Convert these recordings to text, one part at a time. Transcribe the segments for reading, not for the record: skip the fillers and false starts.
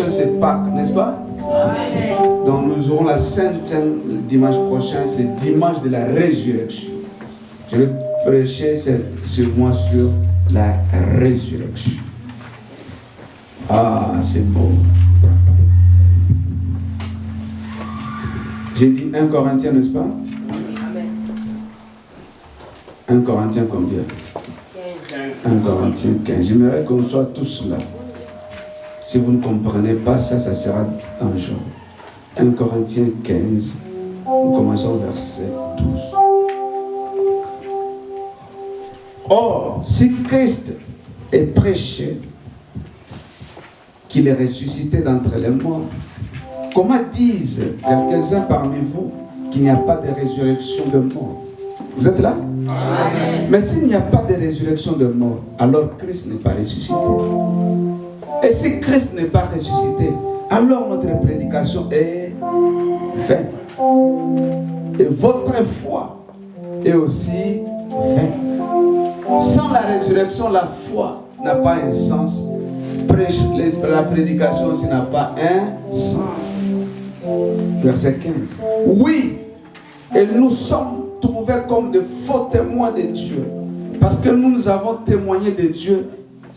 prochain, c'est Pâques, n'est-ce pas? Amen. Donc nous aurons la Sainte Seine dimanche prochain, c'est dimanche de la résurrection. Je vais prêcher ce mois sur la résurrection. Ah, c'est beau. J'ai dit 1 Corinthiens, n'est-ce pas? Amen. 1 Corinthiens combien? 1 Corinthiens 15. J'aimerais qu'on soit tous là. Si vous ne comprenez pas ça, ça sera dangereux. 1 Corinthiens 15. Nous commençons au verset 12. Or, si Christ est prêché qu'il est ressuscité d'entre les morts, comment disent quelques-uns parmi vous qu'il n'y a pas de résurrection de mort? Vous êtes là? Amen. Mais s'il n'y a pas de résurrection de mort, alors Christ n'est pas ressuscité. Et si Christ n'est pas ressuscité, alors notre prédication est vaine. Et votre foi est aussi vaine. Sans la résurrection, la foi n'a pas un sens. La prédication aussi n'a pas un sens. Verset 15. Oui, et nous sommes trouvés comme de faux témoins de Dieu, parce que nous avons témoigné de Dieu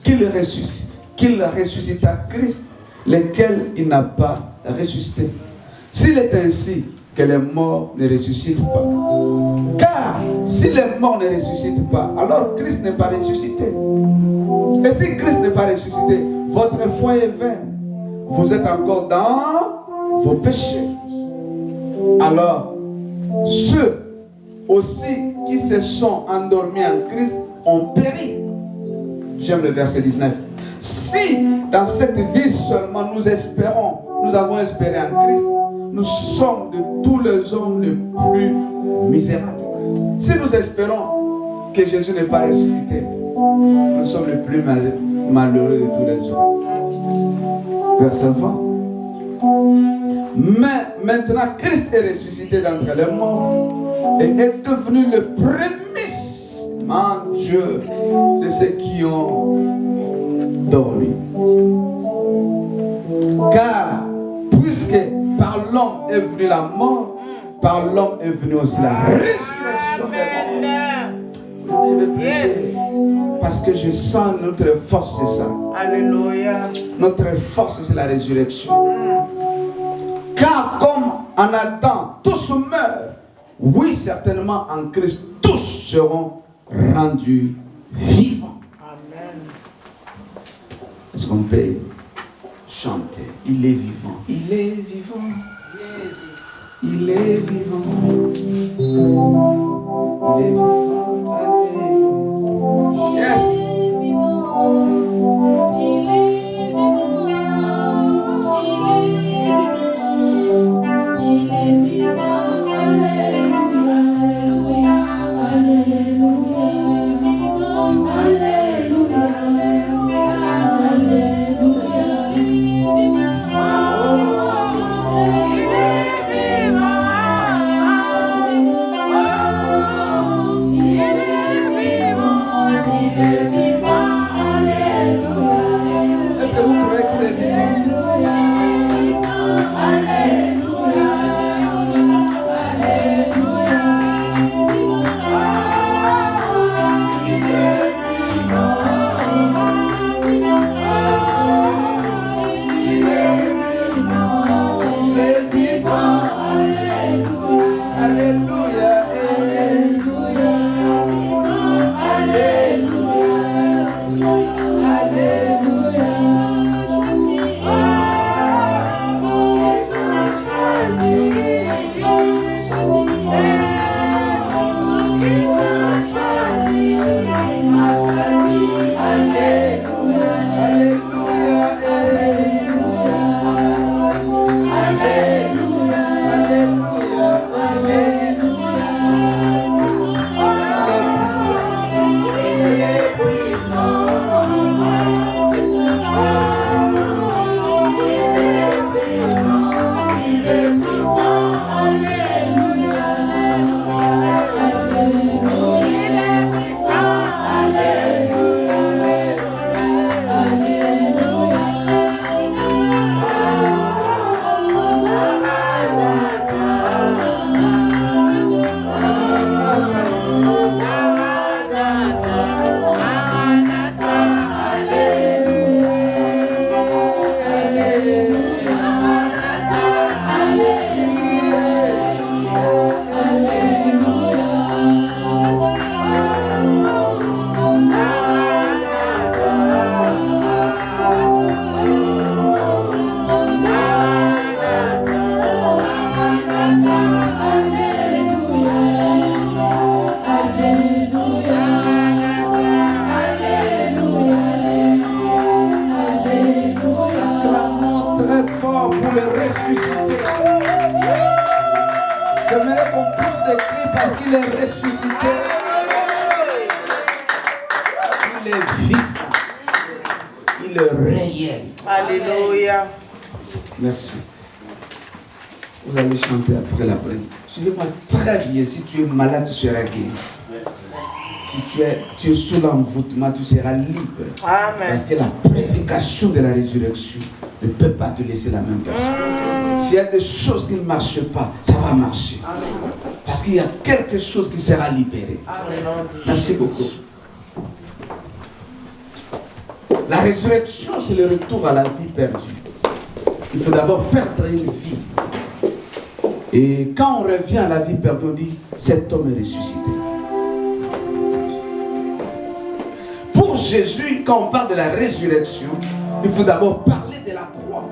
qu'il ressuscita Christ, lequel il n'a pas ressuscité. S'il est ainsi que les morts ne ressuscitent pas, car si les morts ne ressuscitent pas, alors Christ n'est pas ressuscité. Et si Christ n'est pas ressuscité, votre foi est vaine. Vous êtes encore dans vos péchés. Alors, ceux aussi qui se sont endormis en Christ ont péri. J'aime le verset 19. Si dans cette vie seulement nous espérons, nous avons espéré en Christ, nous sommes de tous les hommes les plus misérables. Si nous espérons que Jésus n'est pas ressuscité, nous sommes les plus malheureux de tous les hommes. Verset 20. Mais maintenant Christ est ressuscité d'entre les morts et est devenu le prémisse, mon Dieu, de ceux qui ont dormi. Car puisque par l'homme est venue la mort, par l'homme est venue aussi la résurrection des morts. Je vais prêcher parce que je sens notre force, c'est ça. Alléluia. Notre force, c'est la résurrection. Car comme en Adam, tous meurent, oui, certainement en Christ, tous seront rendus vivants. Amen. Est-ce qu'on peut chanter? Il est vivant. Il est vivant. Yes. Il est vivant. Il est vivant. Alléluia. Yes. J'aimerais qu'on puisse le crier parce qu'il est ressuscité. Il est vivant. Il est réel. Alléluia. Merci. Vous allez chanter après la prière. Suivez-moi très bien. Si tu es malade, tu seras guéri. Si tu es sous l'envoûtement, tu seras libre. Amen. Parce que la prédication de la résurrection ne peut pas te laisser la même personne. S'il y a des choses qui ne marchent pas, ça va marcher. Amen. Parce qu'il y a quelque chose qui sera libéré. Amen. Merci beaucoup. La résurrection, c'est le retour à la vie perdue. Il faut d'abord perdre une vie. Et quand on revient à la vie perdue, on dit, cet homme est ressuscité. Pour Jésus, quand on parle de la résurrection, il faut d'abord parler de la croix.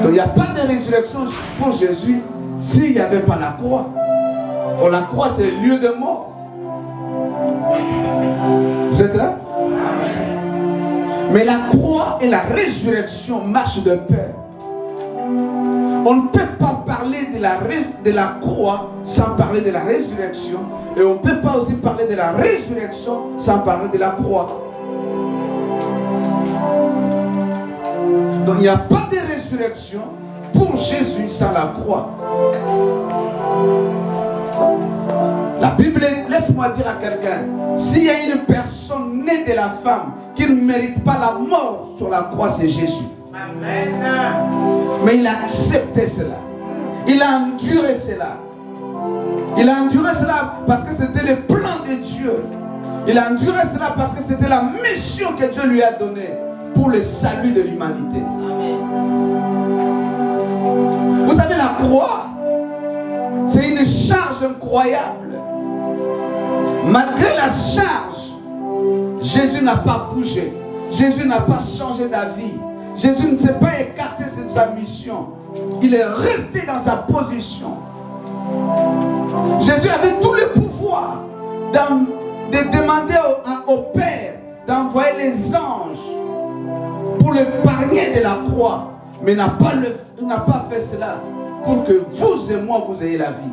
Donc il n'y a pas de résurrection pour Jésus s'il n'y avait pas la croix. Pour la croix, c'est le lieu de mort. Vous êtes là? Mais la croix et la résurrection marchent de pair. On ne peut pas parler de la croix sans parler de la résurrection. Et on ne peut pas aussi parler de la résurrection sans parler de la croix. Donc il n'y a pas de résurrection pour Jésus sans la croix. La Bible, laisse-moi dire à quelqu'un, s'il y a une personne née de la femme qui ne mérite pas la mort sur la croix, c'est Jésus. Amen. Mais il a accepté cela. Il a enduré cela. Il a enduré cela parce que c'était le plan de Dieu. Il a enduré cela parce que c'était la mission que Dieu lui a donnée pour le salut de l'humanité. Vous savez, la croix, c'est une charge incroyable. Malgré la charge, Jésus n'a pas bougé. Jésus n'a pas changé d'avis. Jésus ne s'est pas écarté de sa mission. Il est resté dans sa position. Jésus avait tout le pouvoir de demander au Père d'envoyer les anges pour l'épargner de la croix. Mais il n'a pas fait cela pour que vous et moi vous ayez la vie.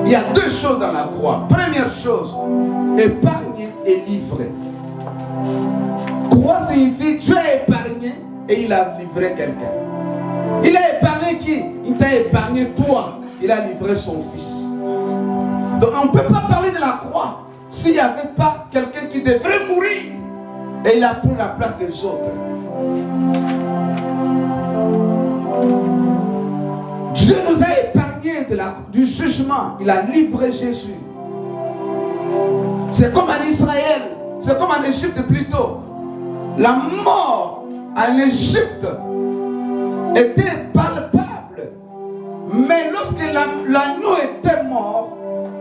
Il y a deux choses dans la croix. Première chose, épargner et livrer. Croix signifie Dieu a épargné et il a livré quelqu'un. Il a épargné qui? Il t'a épargné toi. Il a livré son fils. Donc on ne peut pas parler de la croix s'il n'y avait pas quelqu'un qui devrait mourir et il a pris la place des autres. Dieu nous a épargnés du jugement. Il a livré Jésus. C'est comme en Israël, c'est comme en Égypte plutôt. La mort en Égypte était palpable. Mais lorsque l'agneau était mort,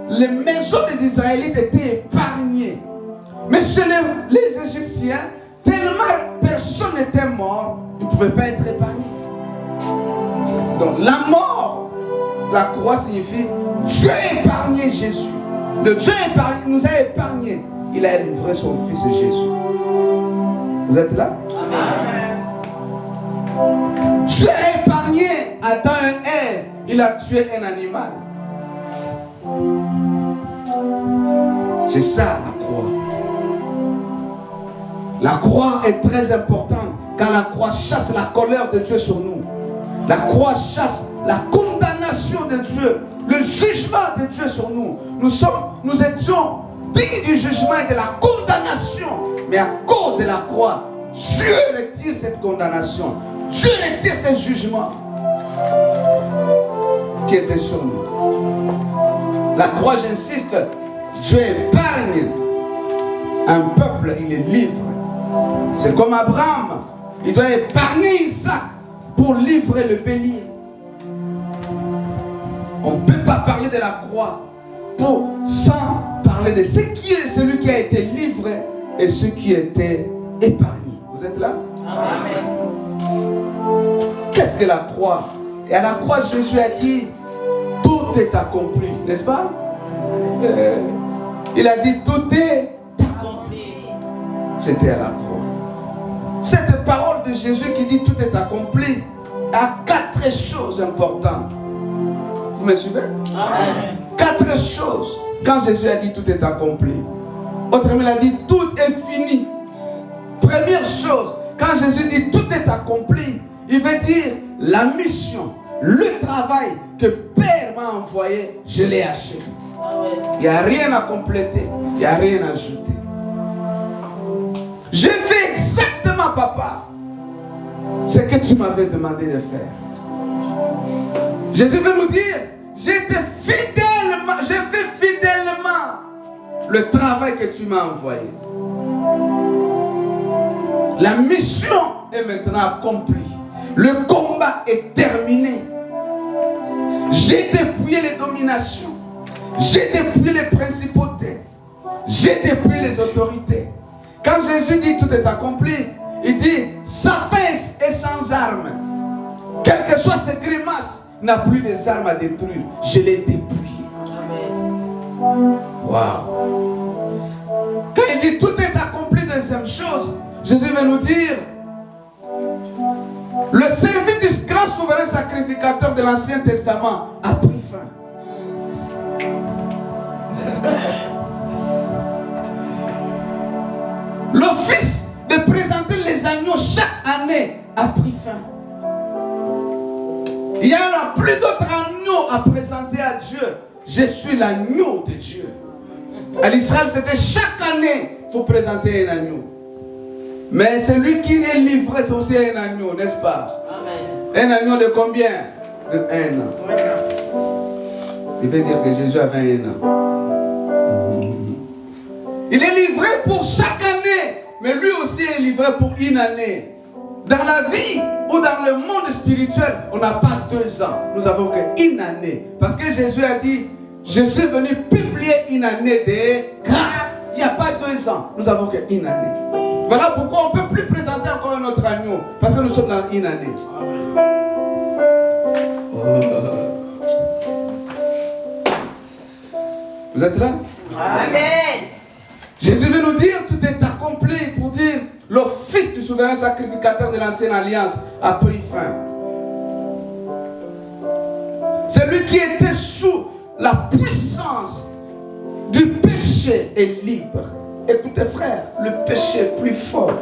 les maisons des Israélites étaient épargnées. Mais chez les Égyptiens, tellement personne n'était mort, ils ne pouvaient pas être épargnés. Donc la mort, la croix signifie Dieu a épargné Jésus. Le Dieu nous a épargnés. Il a livré son fils Jésus. Vous êtes là? Amen. Dieu a épargné Adam et Ève. Il a tué un animal. C'est ça la croix. La croix est très importante car la croix chasse la colère de Dieu sur nous. La croix chasse la condamnation de Dieu, le jugement de Dieu sur nous. Nous étions dignes du jugement et de la condamnation. Mais à cause de la croix, Dieu retire cette condamnation. Dieu retire ce jugement qui était sur nous. La croix, j'insiste, Dieu épargne un peuple, il est libre. C'est comme Abraham, il doit épargner Isaac pour livrer le bélier. On ne peut pas parler de la croix sans parler de celui qui a été livré et ce qui était épargné. Vous êtes là? Amen. Qu'est-ce que la croix? Et à la croix, Jésus a dit, tout est accompli, n'est-ce pas? Il a dit, tout est accompli. C'était à la croix. Cette parole de Jésus qui dit, tout est accompli, a 4 choses importantes. Vous me suivez? Amen. 4 choses. Quand Jésus a dit, tout est accompli. Autrement, il a dit, tout est fini. Première chose, quand Jésus dit, tout est accompli, il veut dire, la mission, le travail que Père m'a envoyé, je l'ai achevé. Il n'y a rien à compléter, il n'y a rien à ajouter. J'ai fait exactement, papa, ce que tu m'avais demandé de faire. Jésus veut nous dire, j'ai fait fidèlement le travail que tu m'as envoyé. La mission est maintenant accomplie. Le combat est terminé. J'ai dépouillé les dominations. J'ai dépouillé les principautés. J'ai dépouillé les autorités. Quand Jésus dit tout est accompli, il dit Satan est sans armes. Quelles que soient ses grimaces, n'a plus des armes à détruire. Je l'ai dépouillé. Waouh. Quand il dit tout est accompli, deuxième chose, Jésus veut nous dire le service du grand souverain sacrificateur de l'Ancien Testament a pris fin. L'office de présenter les agneaux chaque année a pris fin. Il n'y en a plus d'autres agneaux à présenter à Dieu. Je suis l'agneau de Dieu. À l'Israël, c'était chaque année, il faut présenter un agneau. Mais celui qui est livré, c'est aussi un agneau, n'est-ce pas? Amen. Un agneau de combien? De 1 an. Il veut dire que Jésus avait 1 an. Il est livré pour chaque année, mais lui aussi est livré pour 1 année. Dans la vie ou dans le monde spirituel, on n'a pas 2 ans, nous avons qu'1 année. Parce que Jésus a dit, je suis venu publier 1 année de grâce. Il n'y a pas 2 ans, nous avons qu'1 année. Voilà pourquoi on ne peut plus présenter encore un autre agneau. Parce que nous sommes dans 1 année. Vous êtes là? Amen. Jésus veut nous dire, tout est accompli pour dire, l'office du souverain sacrificateur de l'ancienne alliance a pris fin. Celui qui était sous la puissance du péché est libre. Écoutez frère, le péché est plus fort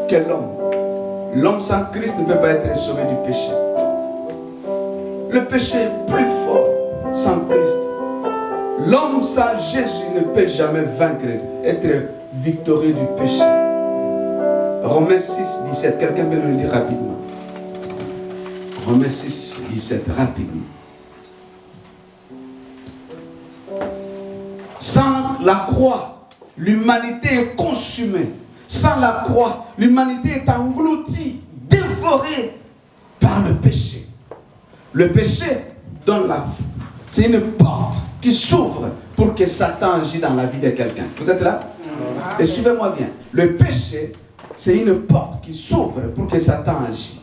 que l'homme. L'homme sans Christ ne peut pas être sauvé du péché. Le péché est plus fort sans Christ. L'homme sans Jésus ne peut jamais vaincre, être victorieux du péché. Romains 6, 17, quelqu'un peut nous le dire rapidement. Romains 6, 17, rapidement. Sans la croix, l'humanité est consumée. Sans la croix, l'humanité est engloutie, dévorée par le péché. Le péché donne la vie. C'est une porte qui s'ouvre pour que Satan agisse dans la vie de quelqu'un. Vous êtes là? Et suivez-moi bien. Le péché, c'est une porte qui s'ouvre pour que Satan agisse.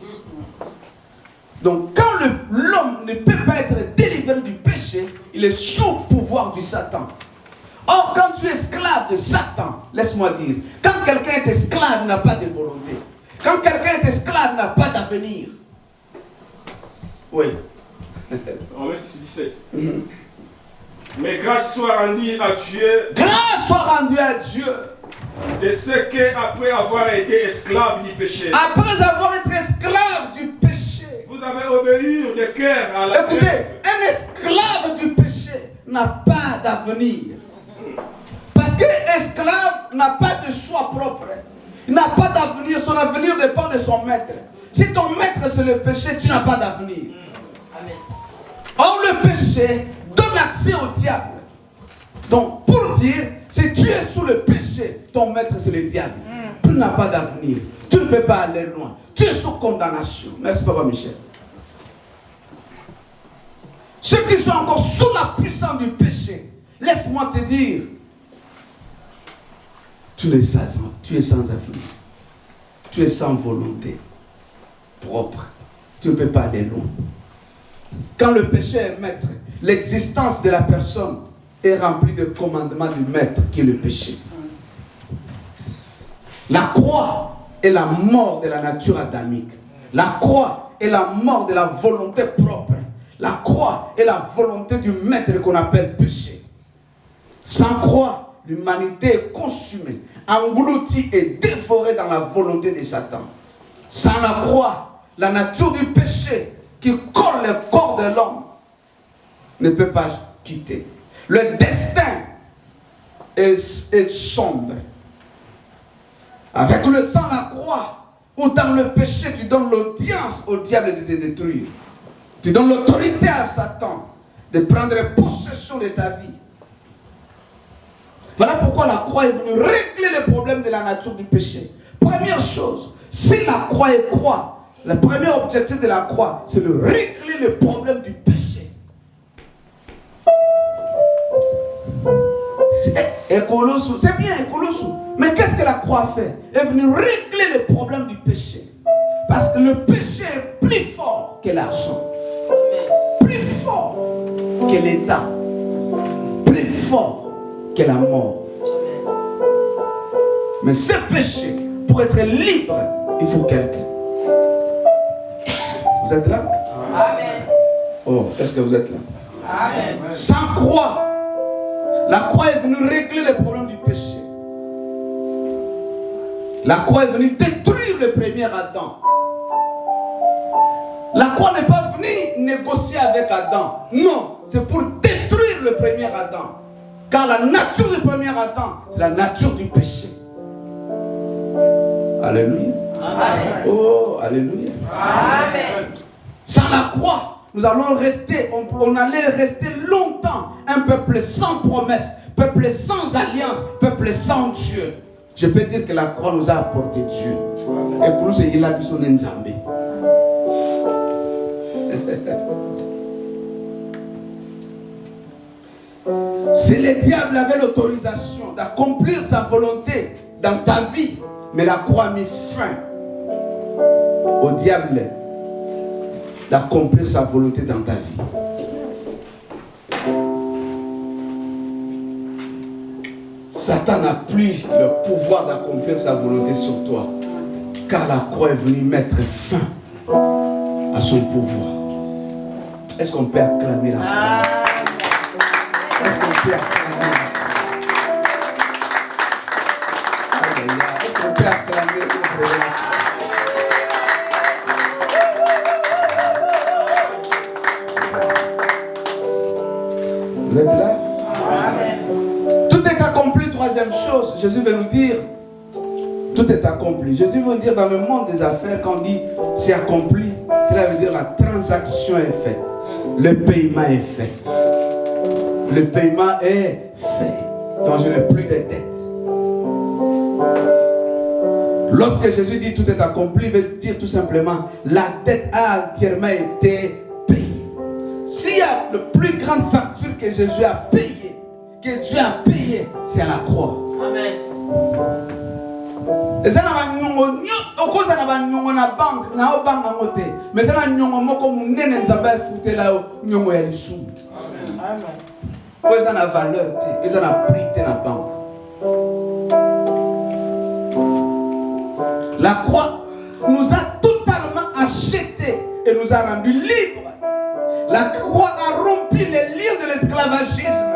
Donc quand l'homme ne peut pas être délivré du péché, il est sous pouvoir du Satan. Or, quand tu es esclave de Satan, laisse-moi dire, quand quelqu'un est esclave, il n'a pas de volonté. Quand quelqu'un est esclave, il n'a pas d'avenir. Oui. Romains 6, 17. Mais grâce soit rendue à Dieu. Grâce soit rendue à Dieu. De ce qu'après avoir été esclave du péché. Après avoir été esclave du péché. Vous avez obéi de cœur à la Écoutez, un esclave du péché n'a pas d'avenir. Parce qu'un esclave n'a pas de choix propre. Il n'a pas d'avenir. Son avenir dépend de son maître. Si ton maître c'est le péché, tu n'as pas d'avenir. Or le péché donne accès au diable. Donc pour dire, si tu es sous le péché, ton maître c'est le diable. Tu n'as pas d'avenir. Tu ne peux pas aller loin. Tu es sous condamnation. Merci Papa Michel. Ceux qui sont encore sous la puissance du péché, laisse-moi te dire, tu es sans avenir. Tu es sans volonté propre. Tu ne peux pas aller loin. Quand le péché est maître, l'existence de la personne est remplie de commandements du maître qui est le péché. La croix est la mort de la nature adamique. La croix est la mort de la volonté propre. La croix est la volonté du maître qu'on appelle péché. Sans croix, l'humanité est consumée, engloutie et dévorée dans la volonté de Satan. Sans la croix, la nature du péché qui colle le corps de l'homme ne peut pas quitter. Le destin est sombre. Avec le sang, la croix, ou dans le péché, tu donnes l'audience au diable de te détruire. Tu donnes l'autorité à Satan de prendre possession de ta vie. Voilà pourquoi la croix est venue régler le problème de la nature du péché. Première chose, si la croix est quoi? Le premier objectif de la croix, c'est de régler le problème du péché. C'est bien, mais qu'est-ce que la croix fait? Elle est venue régler le problème du péché. Parce que le péché est plus fort que l'argent, plus fort que l'État, plus fort que la mort. Mais ce péché, pour être libre, il faut quelqu'un. Vous êtes là? Amen. Oh, est-ce que vous êtes là? Amen. Sans croix, la croix est venue régler le problème du péché. La croix est venue détruire le premier Adam. La croix n'est pas venue négocier avec Adam. Non, c'est pour détruire le premier Adam. Car la nature du premier Adam, c'est la nature du péché. Alléluia. Amen. Oh, alléluia. Amen. Sans la croix, nous allons rester, on allait rester longtemps un peuple sans promesse, peuple sans alliance, peuple sans Dieu. Je peux dire que la croix nous a apporté Dieu. Et pour nous, c'est qu'il a vu son Nzambé. Si le diable avait l'autorisation d'accomplir sa volonté dans ta vie, mais la croix a mis fin au diable d'accomplir sa volonté dans ta vie. Satan n'a plus le pouvoir d'accomplir sa volonté sur toi, car la croix est venue mettre fin à son pouvoir. Est-ce qu'on peut acclamer la croix? Est-ce qu'on peut acclamer? Est-ce qu'on peut acclamer notre Dieu? Vous êtes là? Amen. Tout est accompli. Troisième chose, Jésus veut nous dire, tout est accompli. Jésus veut nous dire dans le monde des affaires, quand on dit c'est accompli, cela veut dire la transaction est faite. Le paiement est fait. Le paiement est fait. Donc je n'ai plus de dettes. Lorsque Jésus dit tout est accompli, il veut dire tout simplement la dette a entièrement été payée. S'il y a la plus grande facture que Jésus a payée, que Dieu a payée, c'est à la croix. Amen. Mais ça n'a pas mais ça n'a pas ça n'a valeur, ça n'a prix dans la banque. La croix nous a totalement achetés et nous a rendus libres. La croix a rompu les liens de l'esclavagisme.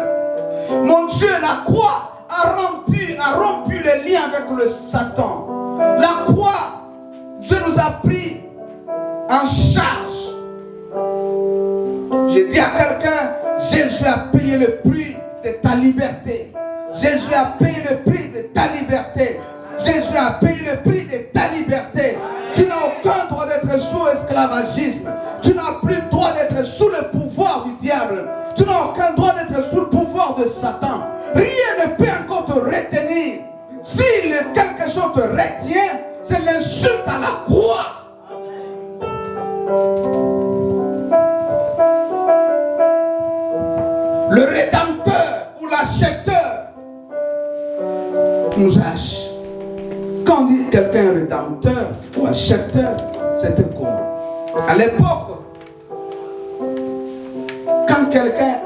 Mon Dieu, la croix a rompu les liens avec le Satan. La croix, Dieu nous a pris en charge. J'ai dit à quelqu'un, Jésus a payé le prix de ta liberté. Jésus a payé le prix de ta liberté. Jésus a payé le prix de ta liberté. Tu n'as aucun droit d'être sous esclavagisme. Tu n'as plus le droit d'être sous le pouvoir du diable. Tu n'as aucun droit d'être sous le pouvoir de Satan. Rien ne peut encore te retenir. Si quelque chose te retient, c'est l'insulte à la croix. le rédempteur ou l'acheteur nous a achetés. Quand on dit quelqu'un est rédempteur ou acheteur, c'était comment? À l'époque, quand quelqu'un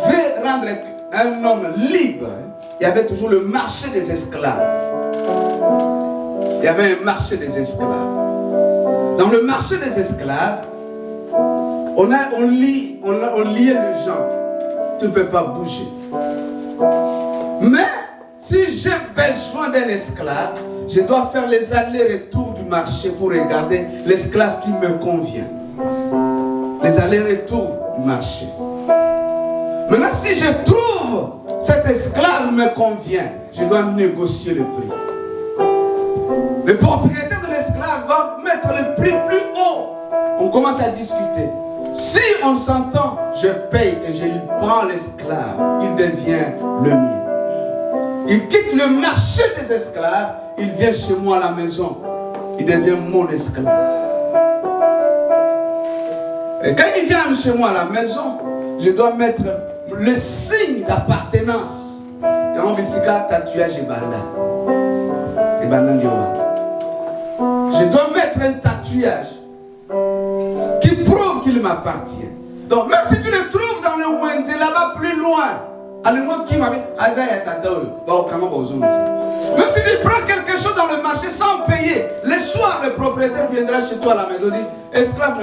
veut rendre un homme libre, il y avait toujours le marché des esclaves. Il y avait un marché des esclaves. Dans le marché des esclaves, on liait les gens. Tu ne peux pas bouger. Mais si j'ai besoin d'un esclave, je dois faire les allers-retours du marché pour regarder l'esclave qui me convient. Les allers-retours du marché. Maintenant, si je trouve cet esclave me convient, je dois négocier le prix. Le propriétaire de l'esclave va mettre le prix plus haut. On commence à discuter. Si on s'entend, je paye et je prends l'esclave, il devient le mien. Il quitte le marché des esclaves, il vient chez moi à la maison, il devient mon esclave. Et quand il vient chez moi à la maison, je dois mettre le signe d'appartenance. Et on dit tatouage et banda. Et banda ndiwa. Je dois mettre un tatouage qui prouve qu'il m'appartient. Donc même si tu le trouves dans le Wendy, là-bas plus loin, même si tu prends quelque chose dans le marché sans payer, le soir le propriétaire viendra chez toi à la maison et dit esclave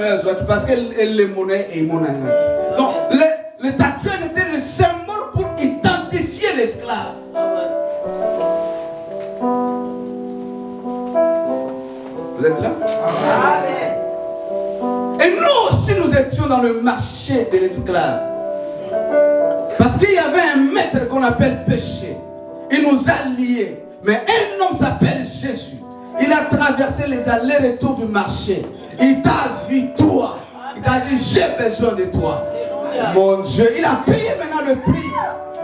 parce qu'elle est monnaie et monnaie. Donc le tatouage était le symbole pour identifier l'esclave. Vous êtes là? Amen. Et nous aussi nous étions dans le marché de l'esclave. Parce qu'il y avait un maître qu'on appelle péché. Il nous a liés. Mais un homme s'appelle Jésus. Il a traversé les allers-retours du marché. Il t'a vu toi. Il t'a dit j'ai besoin de toi. Mon Dieu, il a payé maintenant le prix.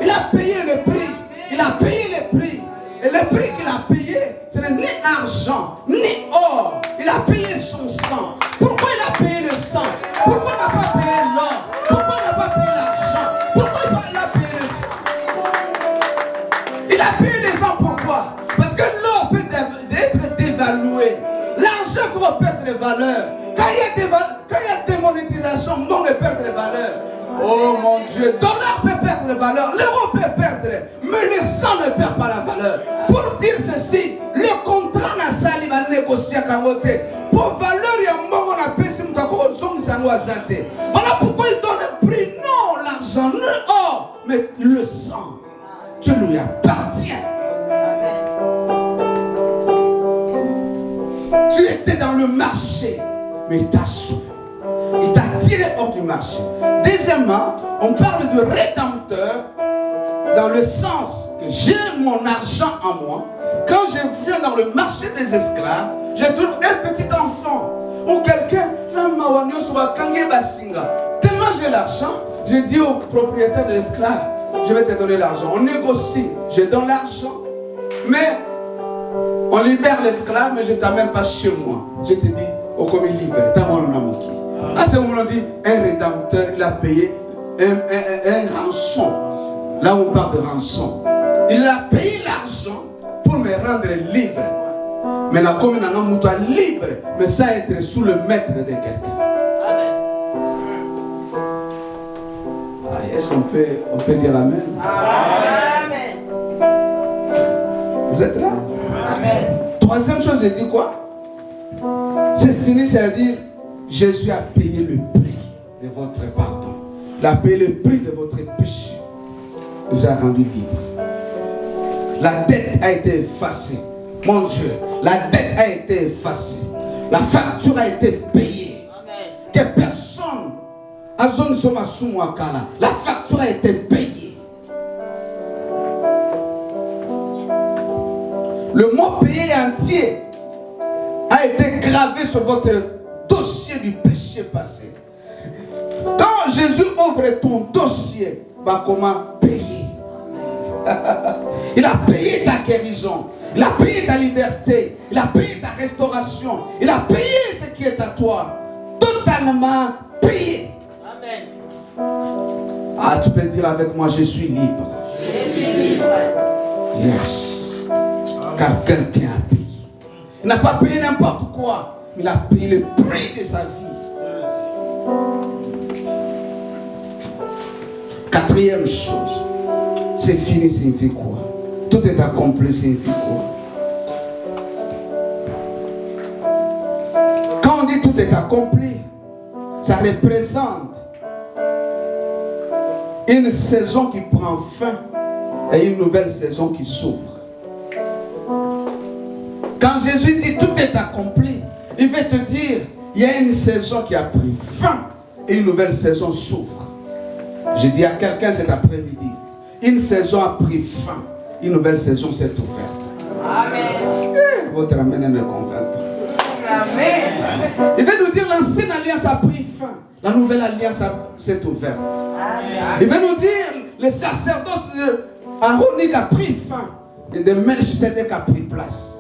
Il a payé le prix. Il a payé le prix. Et le prix qu'il a payé, ce n'est ni argent, ni or. Il a payé son sang. Pourquoi il a payé le sang? Pourquoi il n'a pas payé l'or? Pourquoi il n'a pas payé l'argent? Pourquoi il a payé le sang? Il a payé le sang pourquoi? Parce que l'or peut être dévalué. L'argent va perdre de valeur. Quand il y a démonétisation, le monde peut perdre de valeur. Oh mon Dieu, le dollar peut perdre de valeur, l'euro peut perdre, mais le sang ne perd pas la valeur. Pour dire ceci, le contrat n'a pas va négocier à côté. Pour valeur, il y a un moment où on a payé si nous avons besoin. Voilà pourquoi il donne un prix. Non, l'argent, le or, mais le sang, tu lui appartiens. Tu étais dans le marché, mais il t'a sauvé. Il t'a tiré hors du marché. Deuxièmement, on parle de rédempteur dans le sens que j'ai mon argent en moi. Quand je viens dans le marché des esclaves, je trouve un petit enfant ou quelqu'un, tellement j'ai l'argent, je dis au propriétaire de l'esclave, je vais te donner l'argent. On négocie, je donne l'argent, mais on libère l'esclave, mais je ne t'amène pas chez moi. Je te dis, au commis libre, à ce moment on dit, un rédempteur, il a payé un rançon. Là on parle de rançon. Il a payé l'argent pour me rendre libre. Mais la commune en a libre, mais ça être sous le maître de quelqu'un. Est-ce qu'on peut dire Amen? Amen. Vous êtes là? Amen. Troisième chose, je dis quoi? C'est fini, c'est-à-dire Jésus a payé le prix de votre pardon. Il a payé le prix de votre péché. Il vous a rendu libre. La dette a été effacée. Mon Dieu, la dette a été effacée. La facture a été payée. Amen. Que personne, la facture a été payée. Le mot payé entier a été gravé sur votre dossier du péché passé. Quand Jésus ouvre ton dossier, comment payer? Il a payé ta guérison, il a payé ta liberté, il a payé ta restauration, il a payé ce qui est à toi, totalement payé. Amen. Ah, tu peux dire avec moi, je suis libre. Je suis libre. Yes. Car quelqu'un a payé. Il n'a pas payé n'importe quoi. Il a payé le prix de sa vie. Quatrième chose. C'est fini signifie quoi? Tout est accompli signifie quoi? Quand on dit tout est accompli, ça représente une saison qui prend fin et une nouvelle saison qui s'ouvre. Quand Jésus dit tout est accompli, il veut te dire il y a une saison qui a pris fin et une nouvelle saison s'ouvre. Je dis à quelqu'un cet après-midi, une saison a pris fin, une nouvelle saison s'est ouverte. Amen. Votre amen ne me convainc pas. Amen. Il veut nous dire l'ancienne alliance a pris fin, la nouvelle alliance s'est ouverte. Il veut nous dire le sacerdoce aronique a pris fin et de Melchisedec a pris place.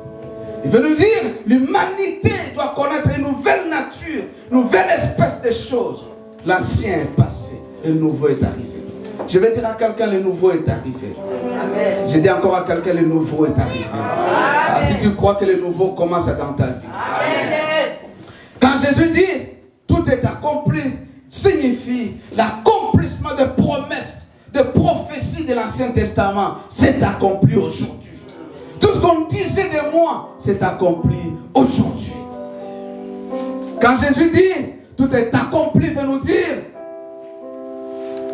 Il veut nous dire l'humanité doit connaître une nouvelle nature, une nouvelle espèce de choses. L'ancien est passé et le nouveau est arrivé. Je vais dire à quelqu'un le nouveau est arrivé. Amen. Je dis encore à quelqu'un le nouveau est arrivé. Ah, si tu crois que le nouveau commence dans ta vie. Amen. Quand Jésus dit tout est accompli, signifie l'accomplissement de promesses, de prophéties de l'Ancien Testament. C'est accompli aujourd'hui. Tout ce qu'on disait de moi, c'est accompli aujourd'hui. Quand Jésus dit tout est accompli, il veut nous dire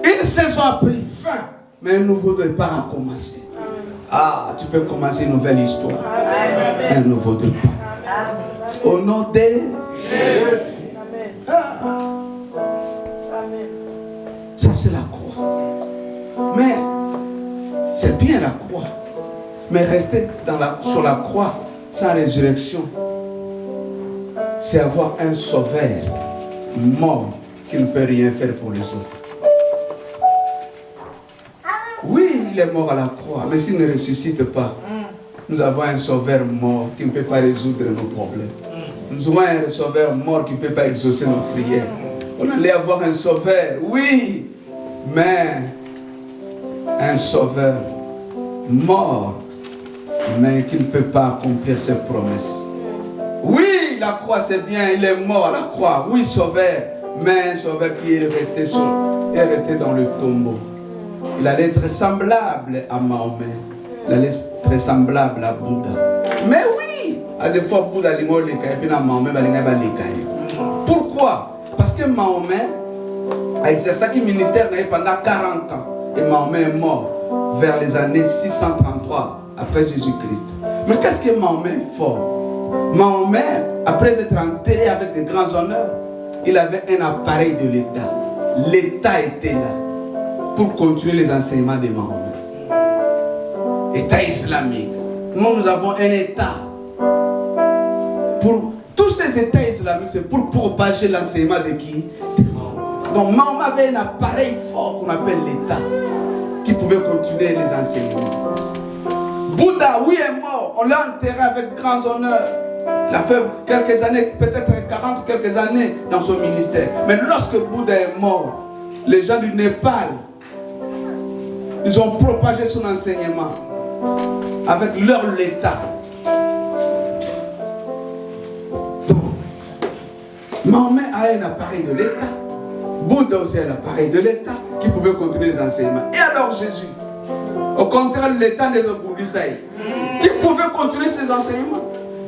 une saison a pris fin, mais un nouveau départ a commencé. Ah, tu peux commencer une nouvelle histoire. Un nouveau départ. Au nom de Jésus. Ça, c'est la croix. Mais, c'est bien la croix. Mais rester sur la croix sans résurrection, c'est avoir un sauveur mort qui ne peut rien faire pour les autres. Oui, il est mort à la croix, mais s'il ne ressuscite pas, nous avons un sauveur mort qui ne peut pas résoudre nos problèmes. Nous avons un sauveur mort qui ne peut pas exaucer nos prières. On allait avoir un sauveur, oui, mais un sauveur mort, mais qui ne peut pas accomplir ses promesses. Oui, la croix c'est bien, il est mort à la croix. Oui, sauveur, mais un sauveur qui est resté dans le tombeau. Il allait être semblable à Mahomet. Il allait être semblable à Bouddha. Mais oui, à des fois Bouddha est mort, et puis Mahomet va les. Pourquoi? Parce que Mahomet a exercé ce ministère pendant 40 ans. Et Mahomet est mort vers les années 633 après Jésus-Christ. Mais qu'est-ce que Mahomet est fort? Mahomet, après être enterré avec de grands honneurs, il avait un appareil de l'État. L'État était là pour continuer les enseignements de Mahomet. État islamique. Nous avons un État. Pour tous ces États islamiques, c'est pour propager l'enseignement de qui? Donc Mahomet avait un appareil fort qu'on appelle l'État, qui pouvait continuer les enseignements. Bouddha, oui, est mort. On l'a enterré avec grands honneurs. Il a fait quelques années, peut-être 40 ou quelques années dans son ministère. Mais lorsque Bouddha est mort, les gens du Népal, ils ont propagé son enseignement avec leur l'État. Donc, Mahomet a un appareil de l'État. Bouddha aussi a un appareil de l'État qui pouvait continuer les enseignements. Et alors Jésus, au contraire, l'État des Bouddhistes, qui pouvait continuer ses enseignements.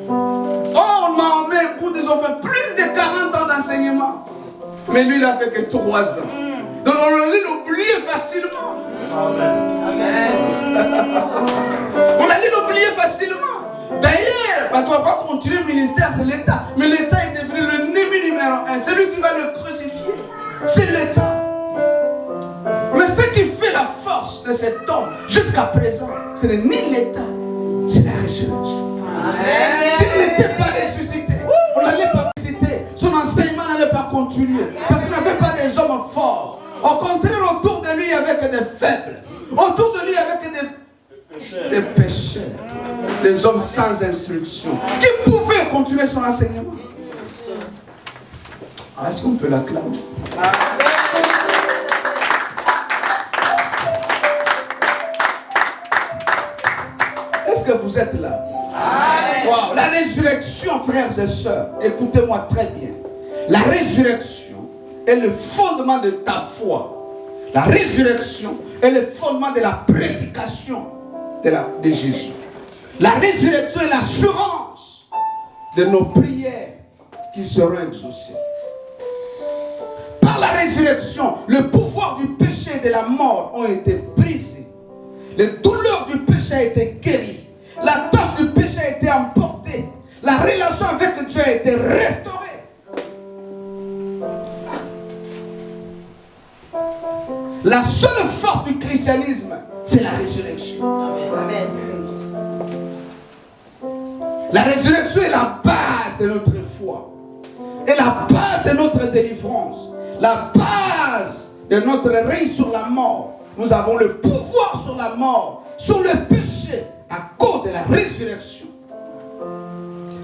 Or, Mahomet et Bouddha, ils ont fait plus de 40 ans d'enseignement. Mais lui, il n'a fait que 3 ans. Donc, on allait l'oublier facilement. Amen. On allait l'oublier facilement. D'ailleurs, tu ne vas pas continuer le ministère, c'est l'État. Mais l'État est devenu l'ennemi numéro 1. C'est lui qui va le crucifier. C'est l'État. Mais ce qui fait la force de cet homme jusqu'à présent, ce n'est ni l'État, c'est la résurrection. S'il n'était pas ressuscité, on n'allait pas visiter, son enseignement n'allait pas continuer. Parce qu'il n'avait pas des hommes forts. Au contraire, autour de lui, il y avait que des faibles. Autour de lui, il y avait que des pécheurs. Des hommes sans instruction. Qui pouvaient continuer son enseignement. Est-ce qu'on peut l'acclamer? Est-ce que vous êtes là? Wow. La résurrection, frères et sœurs, écoutez-moi très bien. La résurrection est le fondement de ta foi. La résurrection est le fondement de la prédication de Jésus. La résurrection est l'assurance de nos prières qui seront exaucées. Par la résurrection, le pouvoir du péché et de la mort ont été brisés. Les douleurs du péché ont été guéries. La tâche du péché a été emportée. La relation avec Dieu a été restaurée. La seule force du christianisme, c'est la résurrection. Amen. La résurrection est la base de notre foi. Et la base de notre délivrance. La base de notre règne sur la mort. Nous avons le pouvoir sur la mort, sur le péché, à cause de la résurrection.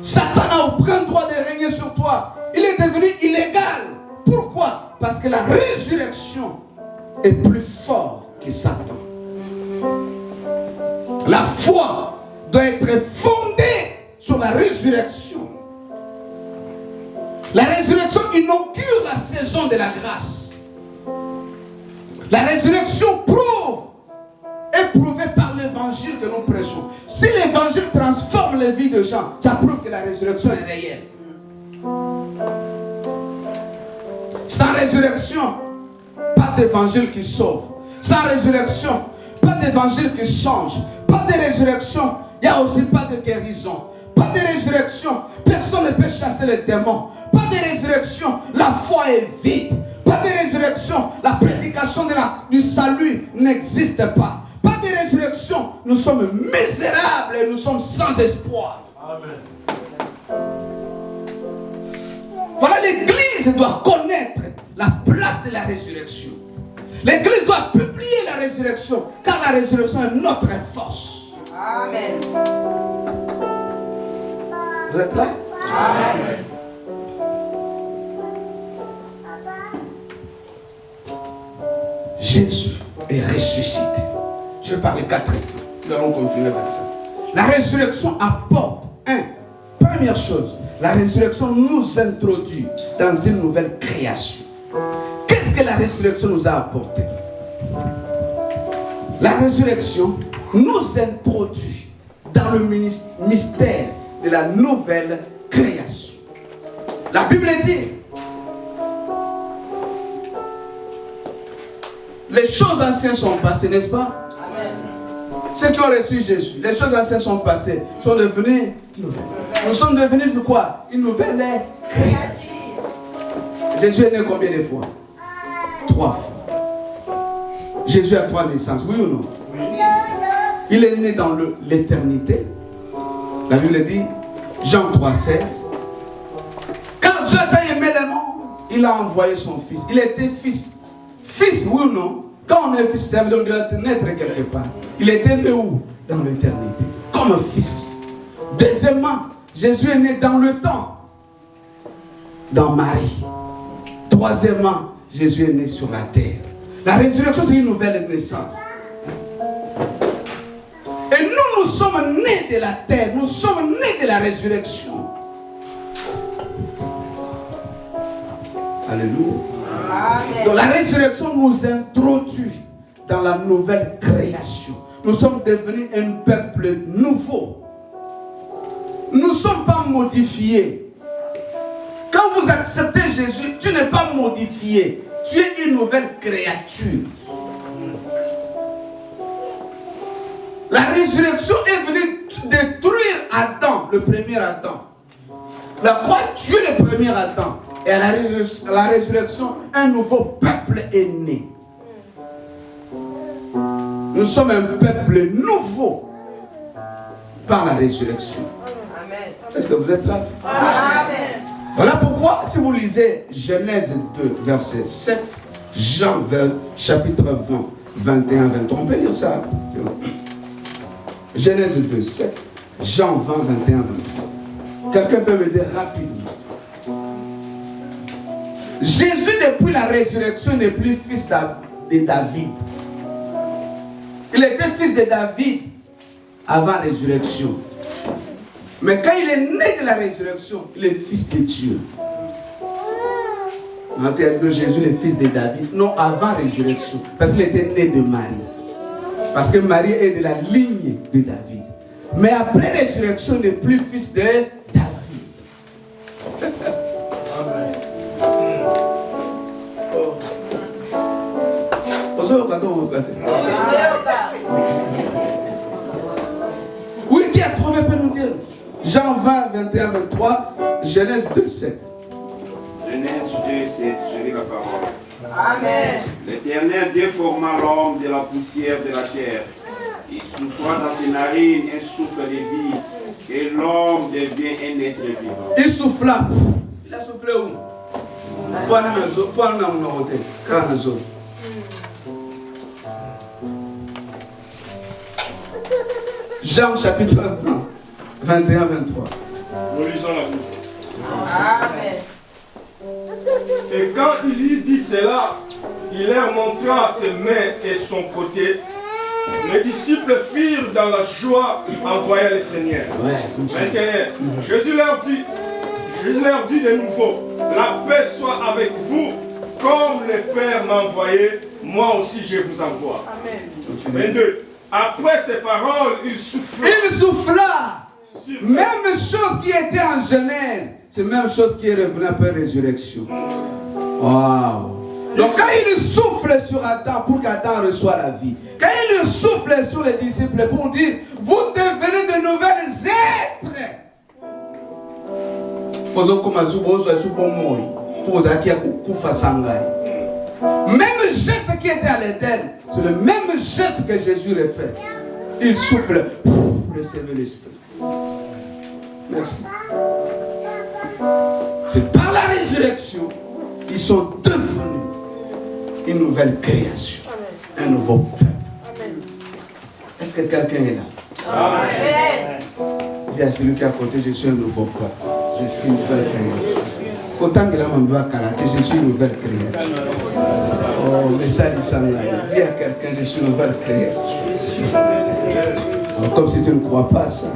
Satan n'a aucun droit de régner sur toi. Il est devenu illégal. Pourquoi? Parce que la résurrection est plus fort que Satan. La foi doit être fondée sur la résurrection. La résurrection inaugure la saison de la grâce. La résurrection est prouvée par l'évangile que nous prêchons. Si l'évangile transforme les vies de gens, ça prouve que la résurrection est réelle. Sans résurrection, pas d'évangile qui sauve. Sans résurrection, pas d'évangile qui change. Pas de résurrection, il n'y a aussi pas de guérison. Pas de résurrection, personne ne peut chasser les démons. Pas de résurrection, la foi est vide. Pas de résurrection, la prédication du salut n'existe pas. Pas de résurrection, nous sommes misérables et nous sommes sans espoir. Amen. Voilà, l'Église doit connaître la place de la résurrection. L'Église doit publier la résurrection, car la résurrection est notre force. Amen. Vous êtes là? Amen. Jésus est ressuscité. Je vais parler 4 étapes. Nous allons continuer avec ça. La résurrection apporte, première chose, la résurrection nous introduit dans une nouvelle création. Qu'est-ce que la résurrection nous a apporté? La résurrection nous introduit dans le mystère de la nouvelle création. La Bible dit, les choses anciennes sont passées, n'est-ce pas? Amen. Ceux qui ont reçu Jésus, les choses anciennes sont passées, sont devenues nouvelles. Nous sommes devenus de quoi? Une nouvelle créature. Jésus est né combien de fois? 3 fois. Jésus a 3 naissances, oui ou non? Oui. Il est né dans l'éternité. La Bible dit, Jean 3,16. Quand Dieu a aimé le monde, il a envoyé son fils. Il était fils. Fils, oui ou non? Quand on est fils, ça veut dire qu'on doit naître quelque part. Il était né où? Dans l'éternité. Comme un fils. Deuxièmement, Jésus est né dans le temps. Dans Marie. Troisièmement, Jésus est né sur la terre. La résurrection, c'est une nouvelle naissance. Et nous sommes nés de la terre. Nous sommes nés de la résurrection. Alléluia. Amen. Donc la résurrection nous introduit dans la nouvelle création. Nous sommes devenus un peuple nouveau. Nous ne sommes pas modifiés. Quand vous acceptez Jésus, tu n'es pas modifié. Tu es une nouvelle créature. La résurrection est venue détruire Adam, le premier Adam. La croix tue le premier Adam. Et à la résurrection, un nouveau peuple est né. Nous sommes un peuple nouveau par la résurrection. Amen. Est-ce que vous êtes là? Amen. Voilà pourquoi, si vous lisez Genèse 2, verset 7, Jean, chapitre 20, 21, 23, on peut lire ça. Genèse 2, 7, Jean 20, 21, 23. Quelqu'un peut me dire rapidement. Jésus, depuis la résurrection, n'est plus fils de David. Il était fils de David avant la résurrection. Mais quand il est né de la résurrection, il est fils de Dieu. En termes de Jésus, le fils de David. Non, avant la résurrection. Parce qu'il était né de Marie. Parce que Marie est de la ligne de David. Mais après la résurrection, il n'est plus fils de David. Oui, qui a trouvé peut nous dire? Jean 20, 21, 23, Genèse 2, 7. Genèse 2, 7, je lis la parole. Amen. L'Éternel Dieu forma l'homme de la poussière de la terre. Il souffla dans ses narines un souffle de vie, et l'homme devient un être vivant. Il souffla. Il a soufflé où? Jean chapitre 20, 21, 23. Nous lisons la Bible. Amen. Et quand il lui dit cela, il leur montra ses mains et son côté. Les disciples firent dans la joie en voyant le Seigneur. 21. Jésus leur dit de nouveau, la paix soit avec vous, comme le Père m'a envoyé, moi aussi je vous envoie. Amen. 22. Après ces paroles, il souffla. Il souffla. Même chose qui était en Genèse, c'est la même chose qui est revenue après la résurrection. Waouh. Donc quand il souffle sur Adam pour qu'Adam reçoive la vie, quand il souffle sur les disciples pour dire, vous devenez de nouvelles êtres. Même geste qui était à l'Éden, c'est le même geste que Jésus a fait. Il souffle, recevez l'Esprit. Merci. C'est par la résurrection, ils sont devenus une nouvelle création, un nouveau peuple. Est-ce que quelqu'un est là? Amen. Dis à celui qui est à côté, je suis un nouveau peuple. Je suis une nouvelle création. Autant que la maman je suis une nouvelle création. Oh, mais ça dit ça. Dis à quelqu'un, je suis une nouvelle création. Oh, comme si tu ne crois pas ça.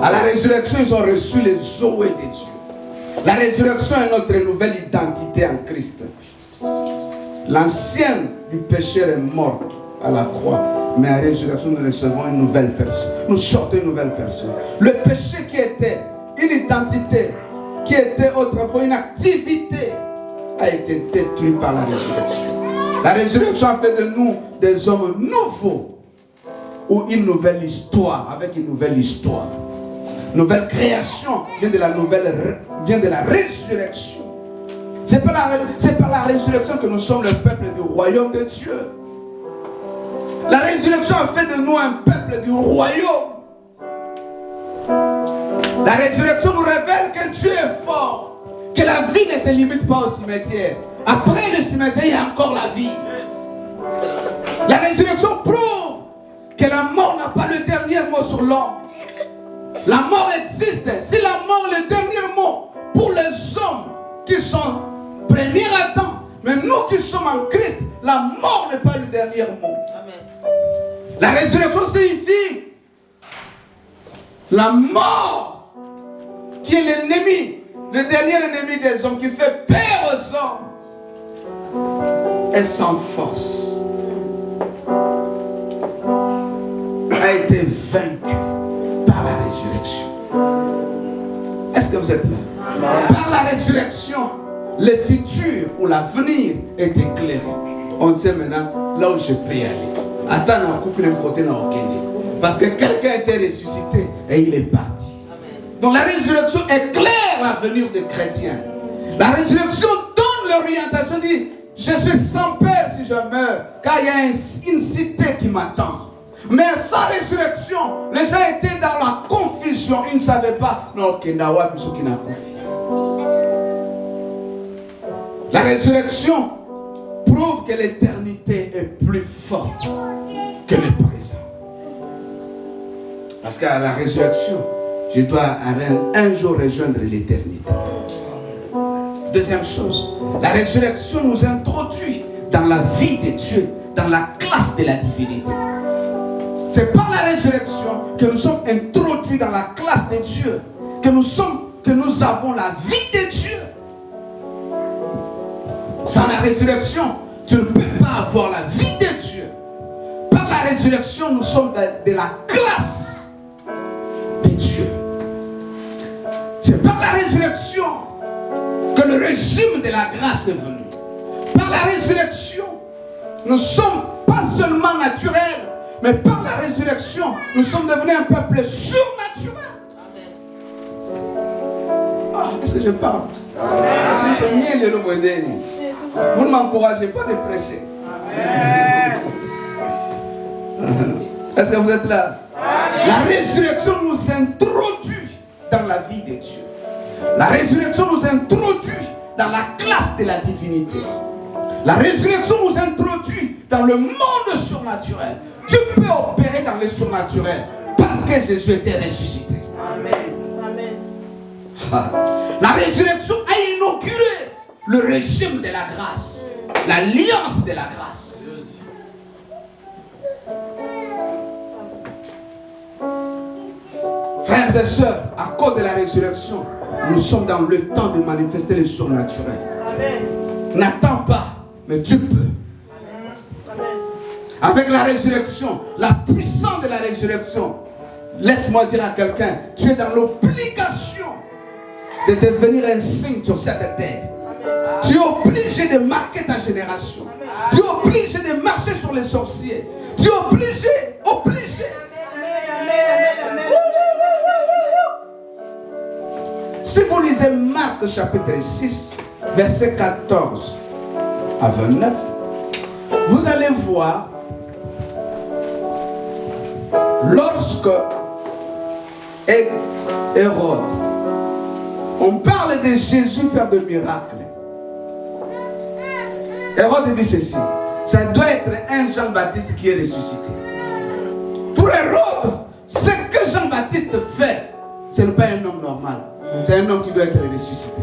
À la résurrection, ils ont reçu les Zoé de Dieu. La résurrection est notre nouvelle identité en Christ. L'ancienne du péché est morte à la croix. Mais à la résurrection, nous recevons une nouvelle personne. Nous sortons une nouvelle personne. Le péché qui était une identité, qui était autrefois une activité, a été détruit par la résurrection. La résurrection a fait de nous des hommes nouveaux, ou une nouvelle histoire, avec une nouvelle histoire. Nouvelle création vient de la résurrection. C'est par la résurrection que nous sommes le peuple du royaume de Dieu. La résurrection a fait de nous un peuple du royaume. La résurrection nous révèle que Dieu est fort, que la vie ne se limite pas au cimetière. Après le cimetière, il y a encore la vie. La résurrection prouve que la mort n'a pas le dernier mot sur l'homme. La mort existe. Si la mort est le dernier mot pour les hommes qui sont premiers Adam, mais nous qui sommes en Christ, la mort n'est pas le dernier mot. Amen. La résurrection signifie la mort qui est l'ennemi, le dernier ennemi des hommes, qui fait peur aux hommes, est sans force, a été vaincu par la résurrection. Est-ce que vous êtes là? Amen. Par la résurrection, le futur ou l'avenir est éclairé. On sait maintenant là où je peux y aller. Attends, parce que quelqu'un était ressuscité et il est parti. Amen. Donc la résurrection éclaire l'avenir des chrétiens. La résurrection donne l'orientation, dit je suis sans peur si je meurs, car il y a une cité qui m'attend. Mais sans résurrection, les gens étaient dans la confusion, ils ne savaient pas. Non, la résurrection prouve que l'éternité est plus forte que le présent. Parce qu'à la résurrection, je dois un jour rejoindre l'éternité. Deuxième chose, la résurrection nous introduit dans la vie de Dieu, dans la classe de la divinité. C'est par la résurrection que nous sommes introduits dans la classe de Dieu, que nous avons la vie de Dieu. Sans la résurrection, tu ne peux pas avoir la vie de Dieu. Par la résurrection, nous sommes de la classe de Dieu. C'est par la résurrection que le régime de la grâce est venu. Par la résurrection, nous ne sommes pas seulement naturels, mais par la résurrection, nous sommes devenus un peuple surnaturel. Ah, est-ce que je parle? Vous ne m'encouragez pas de prêcher. Est-ce que vous êtes là? La résurrection nous introduit dans la vie de Dieu. La résurrection nous introduit dans la classe de la divinité. La résurrection nous introduit dans le monde surnaturel. Dieu peut opérer dans le surnaturel parce que Jésus était ressuscité. Amen. Amen. La résurrection a inauguré le régime de la grâce, l'alliance de la grâce. Frères et sœurs, à cause de la résurrection, nous sommes dans le temps de manifester le surnaturel. N'attends pas, mais tu peux. Amen. Avec la résurrection, la puissance de la résurrection, laisse-moi dire à quelqu'un, tu es dans l'obligation de devenir un signe sur cette terre. Tu es obligé de marquer ta génération. Tu es obligé de marcher sur les sorciers. Tu es obligé. Si vous lisez Marc chapitre 6, verset 14 à 29, vous allez voir, lorsque Hérode, on parle de Jésus faire de miracles. Hérode dit ceci, ça doit être un Jean-Baptiste qui est ressuscité. Pour Hérode, ce que Jean-Baptiste fait, ce n'est pas un homme normal. C'est un homme qui doit être ressuscité.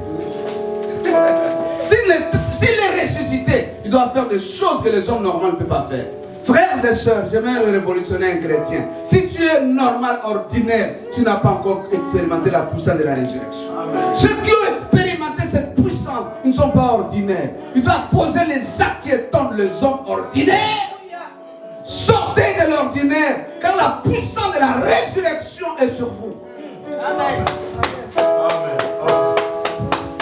S'il est ressuscité, il doit faire des choses que les hommes normaux ne peuvent pas faire. Frères et sœurs, j'aimerais révolutionner un chrétien. Si tu es normal, ordinaire, tu n'as pas encore expérimenté la puissance de la résurrection. Amen. Ceux qui ont expérimenté cette puissance, ils ne sont pas ordinaires. Ils doivent poser les actes qui étonnent les hommes ordinaires. Sortez de l'ordinaire, car la puissance de la résurrection est sur vous. Amen.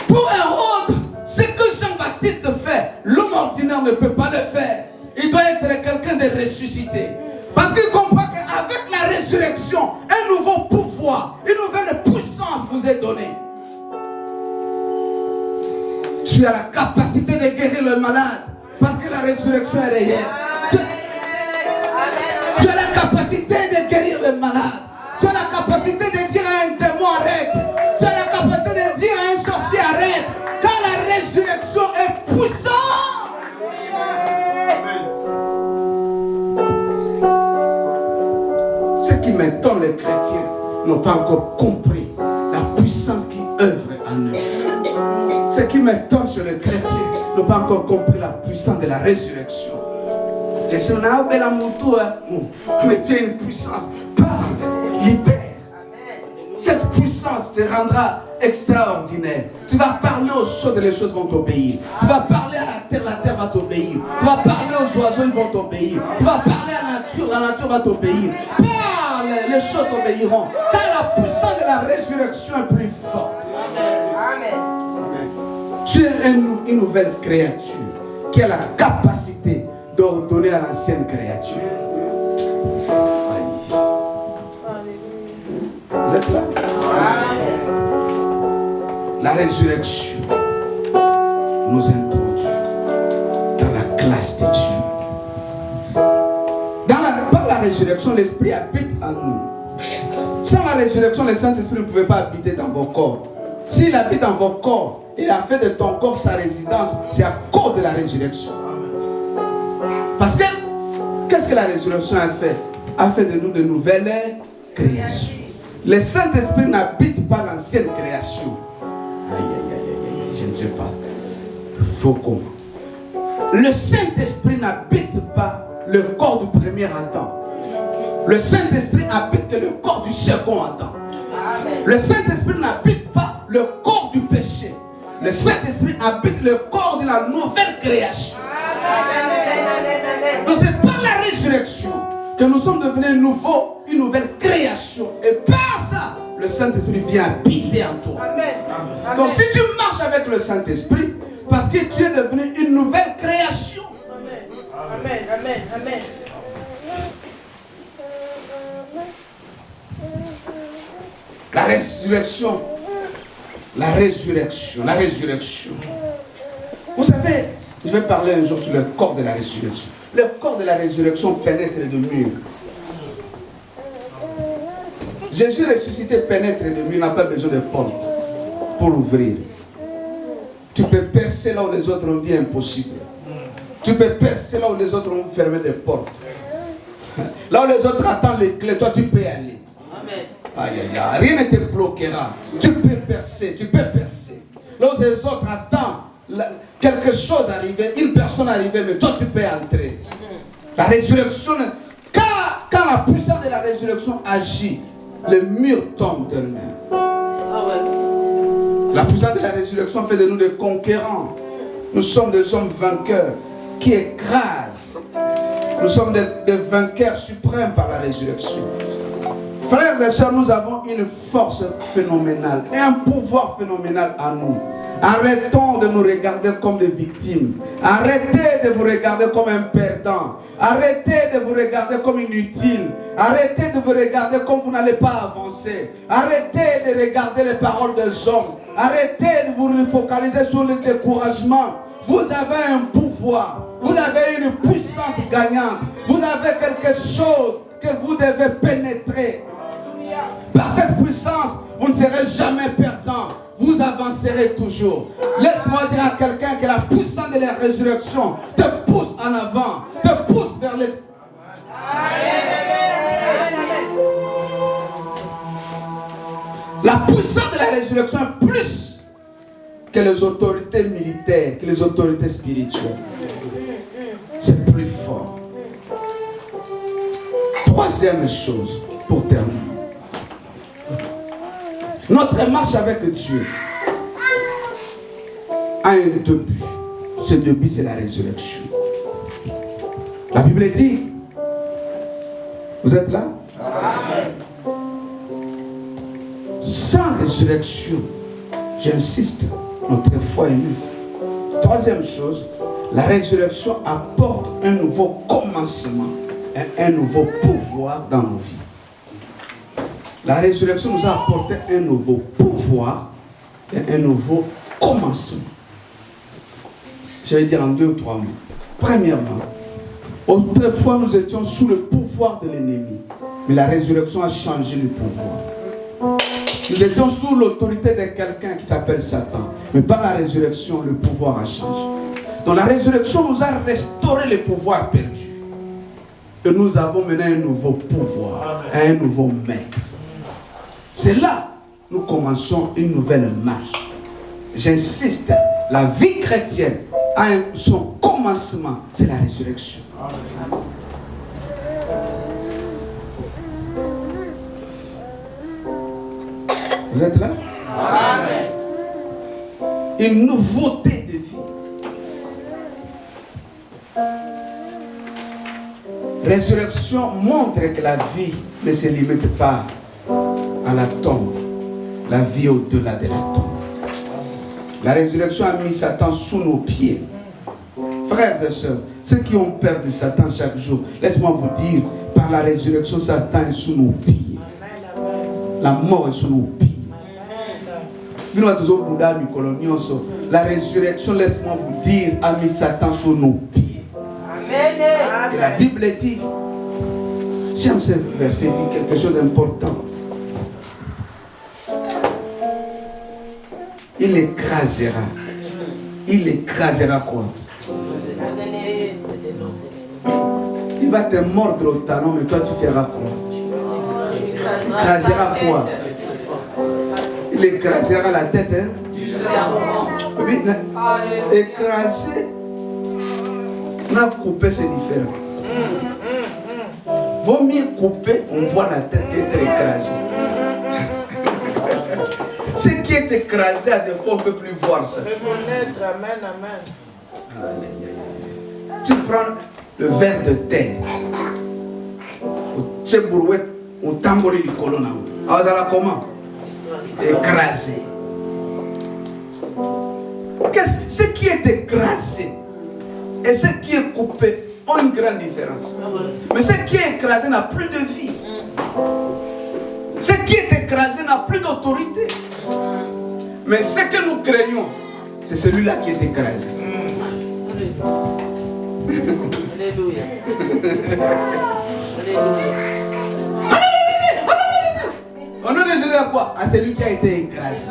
Pour Hérode, ce que Jean-Baptiste fait, l'homme ordinaire ne peut pas le faire. Il doit être quelqu'un de ressuscité. Parce qu'il comprend qu'avec la résurrection, un nouveau pouvoir, une nouvelle puissance vous est donnée. Tu as la capacité de guérir le malade. Parce que la résurrection est réelle. Tu as la capacité de guérir le malade. Tu as la capacité de dire à un démon arrête. Tu as la capacité de dire à un sorcier arrête. Car la résurrection est puissante. Ce qui m'étonne, les chrétiens n'ont pas encore compris la puissance qui œuvre en eux. Ce qui m'étonne chez les chrétiens n'ont pas encore compris la puissance de la résurrection. Je suis un bel amour, mais tu as une puissance. Parle, libère. Cette puissance te rendra extraordinaire. Tu vas parler aux choses et les choses vont t'obéir. Tu vas parler à la terre va t'obéir. Tu vas parler aux oiseaux, ils vont t'obéir. Tu vas parler à la nature va t'obéir. Parle, les choses t'obéiront. Car la puissance de la résurrection est plus forte. Amen. Tu es une nouvelle créature qui a la capacité d'ordonner à l'ancienne créature. Vous êtes là? La résurrection nous introduit dans la classe de Dieu. Par la résurrection, l'Esprit habite en nous. Sans la résurrection, le Saint-Esprit ne pouvait pas habiter dans vos corps. S'il habite dans vos corps, il a fait de ton corps sa résidence. C'est à cause de la résurrection. Parce que, qu'est-ce que la résurrection a fait? A fait de nous de nouvelles créations. Le Saint-Esprit n'habite pas l'ancienne création. Aïe, je ne sais pas. Faut comment? Le Saint-Esprit n'habite pas le corps du premier Adam. Le Saint-Esprit habite que le corps du second Adam. Le Saint-Esprit n'habite pas le corps du péché. Le Saint-Esprit habite le corps de la nouvelle création. Donc c'est par la résurrection que nous sommes devenus nouveaux, une nouvelle création. Et par ça, le Saint-Esprit vient habiter en toi. Donc si tu marches avec le Saint-Esprit, parce que tu es devenu une nouvelle création. Amen, amen, amen. La résurrection. La résurrection. La résurrection. Vous savez, je vais parler un jour sur le corps de la résurrection. Le corps de la résurrection pénètre de murs. Jésus ressuscité pénètre de murs, n'a pas besoin de porte pour l'ouvrir. Tu peux percer là où les autres ont dit impossible. Tu peux percer là où les autres ont fermé des portes. Là où les autres attendent les clés, toi tu peux aller. Aïe, aïe, aïe. Rien ne te bloquera. Tu peux percer, tu peux percer. Là où les autres attendent quelque chose arriver, une personne arriver, mais toi tu peux entrer. La résurrection, quand la puissance de la résurrection agit, le mur tombe d'elle-même. La puissance de la résurrection fait de nous des conquérants. Nous sommes des hommes vainqueurs qui écrasent. Nous sommes des vainqueurs suprêmes par la résurrection. Frères et sœurs, nous avons une force phénoménale et un pouvoir phénoménal en nous. Arrêtons de nous regarder comme des victimes. Arrêtez de vous regarder comme un perdant. Arrêtez de vous regarder comme inutile. Arrêtez de vous regarder comme vous n'allez pas avancer. Arrêtez de regarder les paroles des hommes. Arrêtez de vous focaliser sur le découragement. Vous avez un pouvoir. Vous avez une puissance gagnante. Vous avez quelque chose que vous devez pénétrer. Par cette puissance, vous ne serez jamais perdant. Vous avancerez toujours. Laisse-moi dire à quelqu'un que la puissance de la résurrection te pousse en avant, te pousse vers les... La puissance de la résurrection est plus que les autorités militaires, que les autorités spirituelles. C'est plus fort. Troisième chose, pour terminer. Notre marche avec Dieu a un début. Ce début, c'est la résurrection. La Bible dit, vous êtes là? Amen. Sans résurrection, j'insiste, notre foi est nulle. Troisième chose, la résurrection apporte un nouveau commencement et un nouveau pouvoir dans nos vies. La résurrection nous a apporté un nouveau pouvoir et un nouveau commencement. Je vais dire en 2 ou 3 mots. Premièrement, autrefois nous étions sous le pouvoir de l'ennemi, mais la résurrection a changé le pouvoir. Nous étions sous l'autorité de quelqu'un qui s'appelle Satan, mais par la résurrection, le pouvoir a changé. Donc la résurrection nous a restauré le pouvoir perdu. Et nous avons mené un nouveau pouvoir, un nouveau maître. C'est là que nous commençons une nouvelle marche. J'insiste, la vie chrétienne a son commencement, c'est la résurrection. Vous êtes là? Amen. Une nouveauté de vie. Résurrection montre que la vie ne se limite pas à la tombe, la vie au-delà de la tombe. La résurrection a mis Satan sous nos pieds. Frères et sœurs, ceux qui ont peur de Satan chaque jour, laisse-moi vous dire, par la résurrection, Satan est sous nos pieds. La mort est sous nos pieds. La résurrection, laisse-moi vous dire, a mis Satan sous nos pieds. Et la Bible dit, j'aime ce verset, il dit quelque chose d'important. Il écrasera. Il écrasera quoi? Il va te mordre au talon, mais toi tu feras quoi? Il écrasera quoi? Il écrasera la tête, hein? Du serpent. Oui, écraser, on a coupé, c'est différent. vaut mieux couper, on voit la tête être écrasée. Ce qui est écrasé, à des fois, on ne peut plus voir ça. Amen, amen. Tu prends le verre de terre, tu sais, brouette, on tambourine du colonna. Alors, ça va comment? Écrasé. Ce qui est écrasé et ce qui est coupé ont une grande différence. Mais ce qui est écrasé n'a plus de vie. Ce qui est écrasé n'a plus d'autorité. Mais ce que nous craignons, c'est celui-là qui est écrasé. Alléluia. On a décidé à quoi? À celui qui a été écrasé.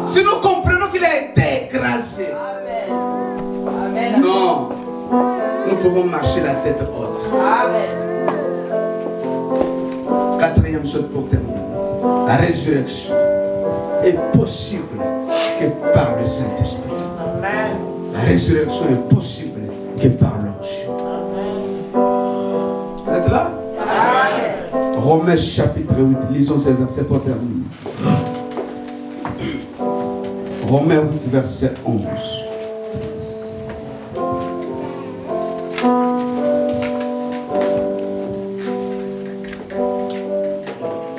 Si nous comprenons qu'il a été écrasé, non, nous pouvons marcher la tête haute. Quatrième chose pour terminer. La résurrection est possible que par le Saint-Esprit. La résurrection est possible que par l'ange. Vous êtes là? Romains chapitre 8, lisons ces versets pour terminer. Romains 8, verset 11.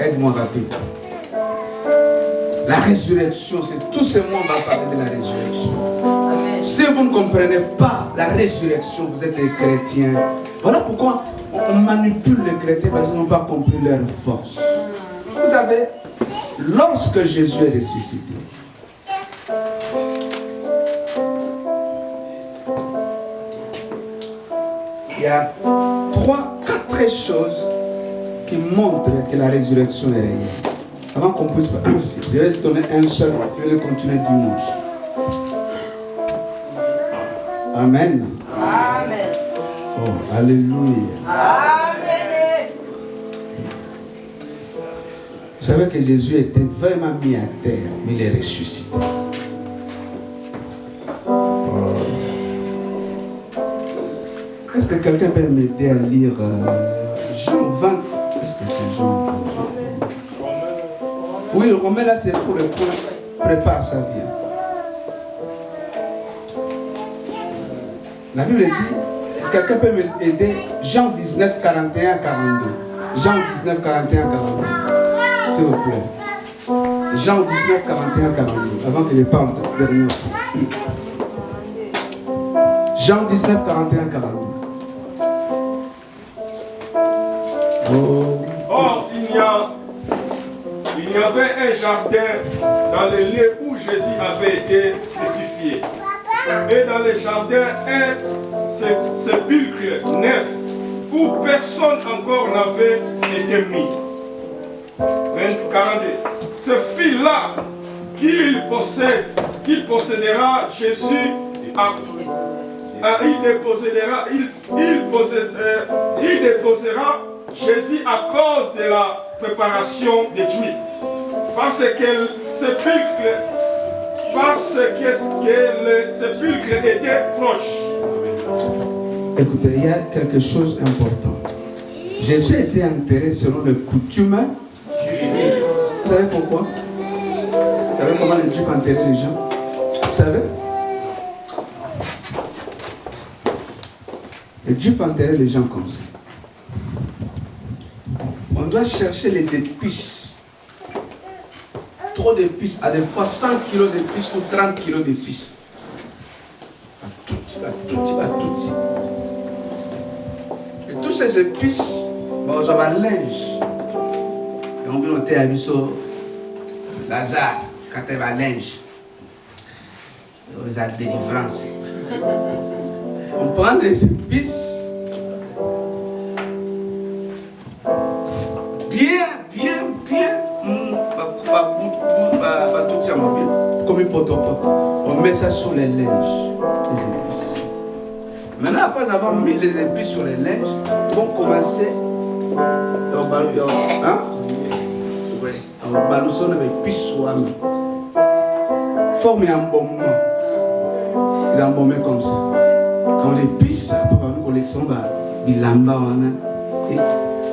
Aide-moi rapide. La résurrection, c'est tout ce monde va parler de la résurrection. Amen. Si vous ne comprenez pas la résurrection, vous êtes des chrétiens. Voilà pourquoi on manipule les chrétiens parce qu'ils n'ont pas compris leur force. Vous savez, lorsque Jésus est ressuscité, il y a 3-4 choses qui montrent que la résurrection est réelle. Avant qu'on puisse pas, je vais te donner un seul, je vais le continuer dimanche. Amen. Amen. Oh, alléluia. Amen. Vous savez que Jésus était vraiment mis à terre, mais il est ressuscité. Est-ce que quelqu'un peut m'aider à lire Jean 20? Est-ce que c'est Jean 20? Oui, le Romain là c'est pour le point. Prépare ça bien. La Bible dit, quelqu'un peut m'aider, Jean 19, 41, 42. Jean 19, 41, 42. S'il vous plaît. Jean 19, 41, 42. Avant que je parle de dernier. Jean 19, 41, 42. Oh. Or, il y avait un jardin dans le lieu où Jésus avait été crucifié. Et dans le jardin, un sépulcre neuf où personne encore n'avait été mis. 42. Ce fil-là qu'il possédera Jésus, il déposera Jésus à cause de la préparation des Juifs. Parce que le sépulcre était proche. Écoutez, il y a quelque chose d'important. Jésus a été enterré selon les coutumes. Vous savez pourquoi? Vous savez comment les Juifs enterraient les gens? Vous savez? Les Juifs enterraient les gens comme ça. On doit chercher les épices. Trop d'épices, à des fois 100 kilos d'épices ou 30 kilos d'épices. À tout. Et tous ces épices, on a un linge. Et on peut noter à Bissot, Lazare, quand il va linge. On a délivrance. On prend les épices. Comme une potopop. On met ça sur les linges, les épices. Maintenant, après avoir mis les épices sur les linges, ils vont commencer à balancer les épices sur eux. Former un bon moment. Ils embaumaient comme ça. Quand les pisses, après la collection, bilamba,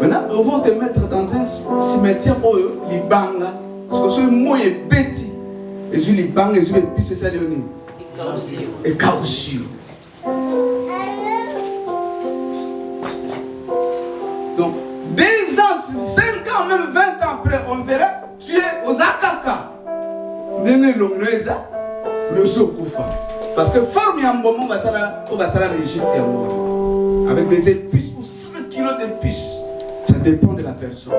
maintenant, ils vont te mettre dans un cimetière où les bangs, parce que ce mot est bêti. Et je les bangs, et je les pisses, ça léonie. Et caouchio. Donc, 10 ans, 5 ans, même 20 ans après, on verra, tu es aux Akaka. Néné Longneza, monsieur Koufa. Parce que forme un moment, on va l'Égypte avec des épices ou 5 kilos d'épices. Ça dépend de la personne.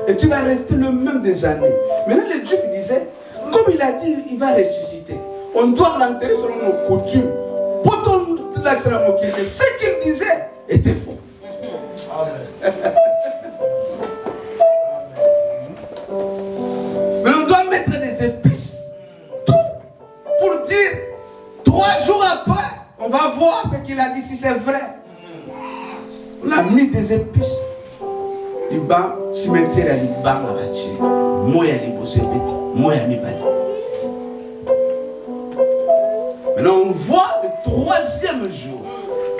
Et tu vas rester le même des années. Maintenant, les Juifs disaient, comme il a dit, il va ressusciter. On doit l'enterrer selon nos coutumes. Pour tout le monde, ce qu'il disait était faux. Mais on doit mettre des épices. Tout pour dire 3 jours après, on va voir ce qu'il a dit si c'est vrai. On a mis des épices. Il va cimetière à l'Iban à bâtir. Moi, il y a les bossés petit. Moi, il y a mes bâtis. Maintenant, on voit le 3e jour.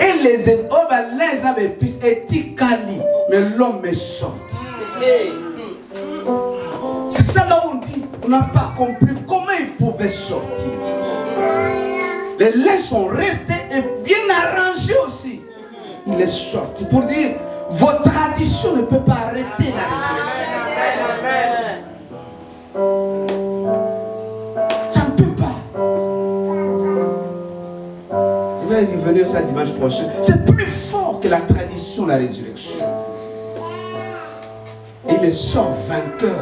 Et les linges avec épices étaient calis. Mais l'homme est sorti. C'est ça là où on dit, on n'a pas compris comment il pouvait sortir. Les linges sont restés et bien arrangés aussi. Il est sorti pour dire, votre tradition ne peut pas arrêter la résurrection. Ça ne peut pas. Il va y revenir ça dimanche prochain. C'est plus fort que la tradition, la résurrection. Et il sort vainqueur.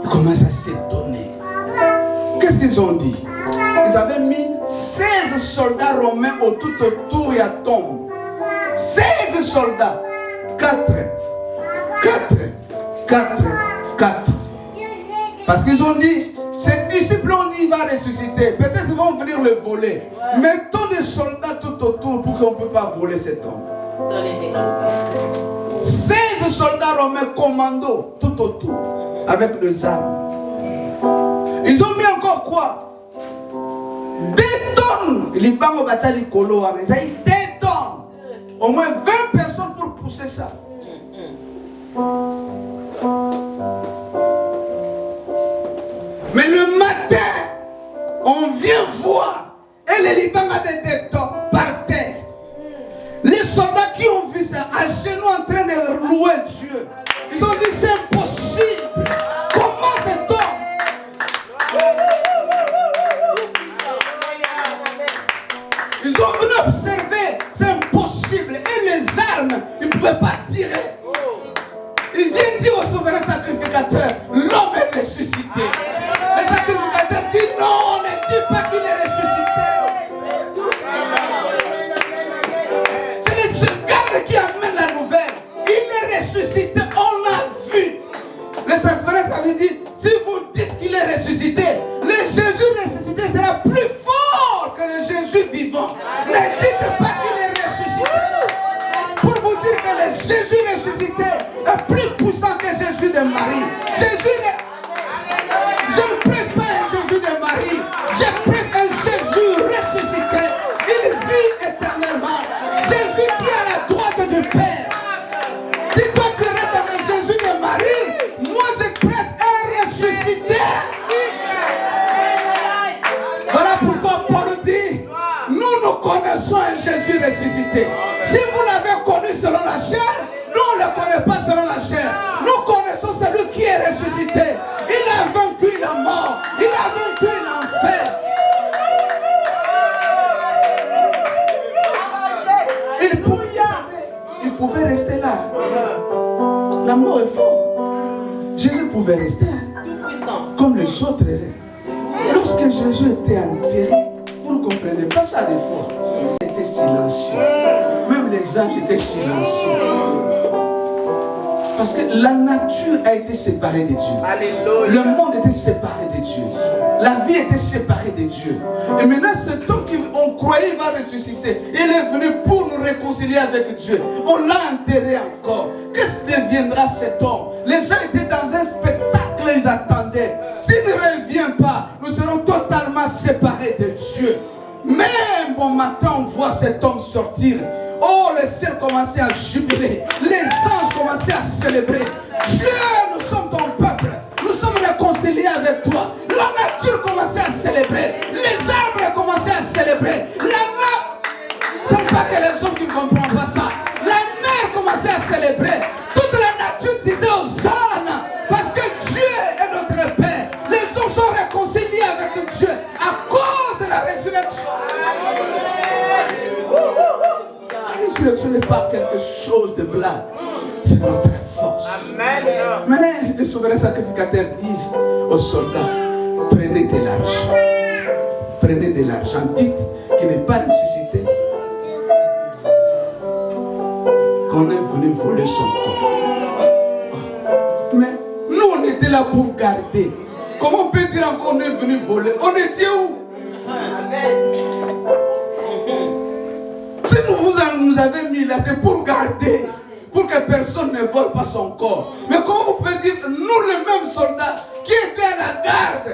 Il commence à s'étonner. Qu'est-ce qu'ils ont dit? Ils avaient mis 16 soldats romains autour et à tombe. 16 soldats. 4. Parce qu'ils ont dit, ces disciples ont dit, il va ressusciter. Peut-être qu'ils vont venir le voler. Mettons des soldats tout autour pour qu'on ne peut pas voler cet homme. 16 soldats romains commando tout autour. Avec les armes. Ils ont mis encore quoi? 2 tonnes. Les bangs bâtis les colos. Ils ont eu 2 tonnes. Au moins 20 personnes pour pousser ça. Mais le matin, on vient voir. Et les Libanais ont des tonnes par terre. Les soldats qui ont vu ça, à genoux en train de louer Dieu. Ils ont dit c'est impossible. Comment cet homme? Ils ont venu observer, c'est impossible. Et les armes, ils ne pouvaient pas tirer. Ils viennent dire au souverain sacrificateur, l'homme est ressuscité. Le sacrificateur dit non, on ne dit pas qu'il est ressuscité. C'est les secondes qui amènent la nouvelle. Il est ressuscité, on l'a vu. Le sacrificateur avait dit, si vous dites qu'il est ressuscité, le Jésus ressuscité sera plus fort que le Jésus vivant. Ne dites pas qu'il est ressuscité. Pour vous dire que le Jésus ressuscité est plus puissant que Jésus de Marie. Je ne prêche pas un Jésus de Marie. Je prêche un Jésus ressuscité. Il vit éternellement. Jésus qui est à la droite du Père. Si toi tu restes dans le Jésus de Marie, moi je prêche un ressuscité. Voilà pourquoi Paul dit, nous connaissons un Jésus ressuscité. Si vous l'avez connu selon la chair, nous on ne le connaît pas selon la chair. Nous connaissons celui qui est ressuscité. Il a vaincu la mort. Il a vaincu l'enfer. Il pouvait rester là. La mort est forte. Jésus pouvait rester comme les autres. Lorsque Jésus était enterré, vous ne comprenez pas ça des fois. Il était silencieux. Même les anges étaient silencieux. Parce que la nature a été séparée de Dieu. Alléluia. Le monde était séparé de Dieu. La vie était séparée de Dieu. Et maintenant, cet homme qu'on croyait va ressusciter, il est venu pour nous réconcilier avec Dieu. On l'a enterré encore. Qu'est-ce que deviendra cet homme? Les gens étaient dans un spectacle, ils attendaient. S'il ne revient pas, nous serons totalement séparés de Dieu. Mais un bon matin, on voit cet homme sortir. Oh, le ciel commençait à jubiler. Les anges commençaient à célébrer. Dieu, nous sommes ton peuple. Nous sommes réconciliés avec toi. La nature commençait à célébrer. Les arbres commençaient à célébrer. Ce n'est pas que les hommes qui ne comprennent pas ça. La mer commençait à célébrer. Toute la nature disait Hosanna. Parce que Dieu est notre Père. Les hommes sont réconciliés avec Dieu à cause de la résurrection. La résurrection n'est pas quelque chose de blague. C'est notre force. Amen. Maintenant, les souverains sacrificateurs disent aux soldats, prenez de l'argent. Prenez de l'argent. Dites qu'il n'est pas ressuscité. Qu'on est venu voler son corps. Mais nous, on était là pour garder. Comment on peut dire encore qu'on est venu voler? On était où? Si nous avez mis là, c'est pour garder. Pour que personne ne vole pas son corps. Mais comment vous pouvez dire, nous les mêmes soldats qui étaient à la garde,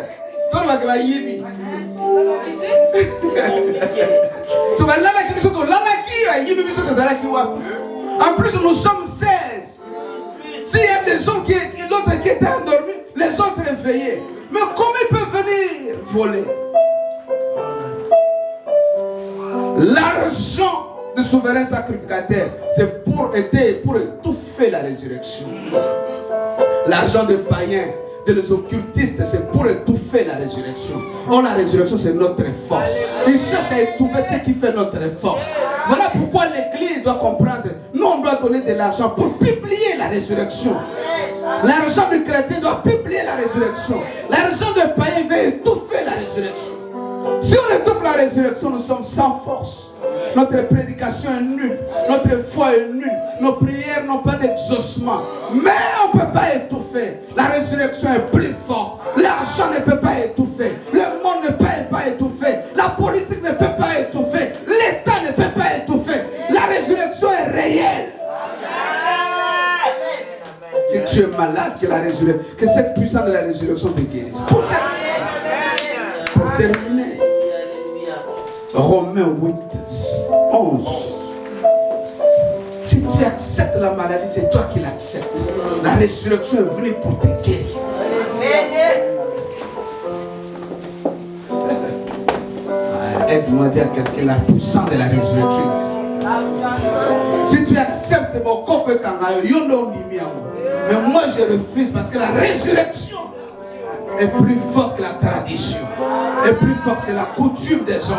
en plus nous sommes 16. S'il y a des hommes l'autre qui était endormi, les autres réveillés. Mais comment ils peuvent venir voler? L'argent du souverain sacrificateur, c'est pour étouffer la résurrection. L'argent des païens, des occultistes, c'est pour étouffer la résurrection. Or, la résurrection, c'est notre force. Ils cherchent à étouffer ce qui fait notre force. Voilà pourquoi l'Église doit comprendre. Nous, on doit donner de l'argent pour publier la résurrection. L'argent du chrétien doit publier la résurrection. L'argent du païen veut étouffer la résurrection. Si on étouffe la résurrection, nous sommes sans force. Notre prédication est nulle. Notre foi est nulle. Nos prières n'ont pas d'exaucement. Mais on ne peut pas étouffer. La résurrection est plus forte. L'argent ne peut pas étouffer. Le monde ne peut pas étouffer. La politique ne peut pas étouffer. L'État ne peut pas étouffer. La résurrection est réelle. Si tu es malade, que cette puissance de la résurrection te guérisse. Pour terminer, Romains 8, 11. Si tu acceptes la maladie, c'est toi qui l'acceptes. La résurrection est venue pour te guérir. Aide-moi à dire à quelqu'un la puissance de la résurrection existe. Si tu acceptes mon corps, mais moi je refuse parce que la résurrection est plus forte que la tradition, est plus forte que la coutume des hommes.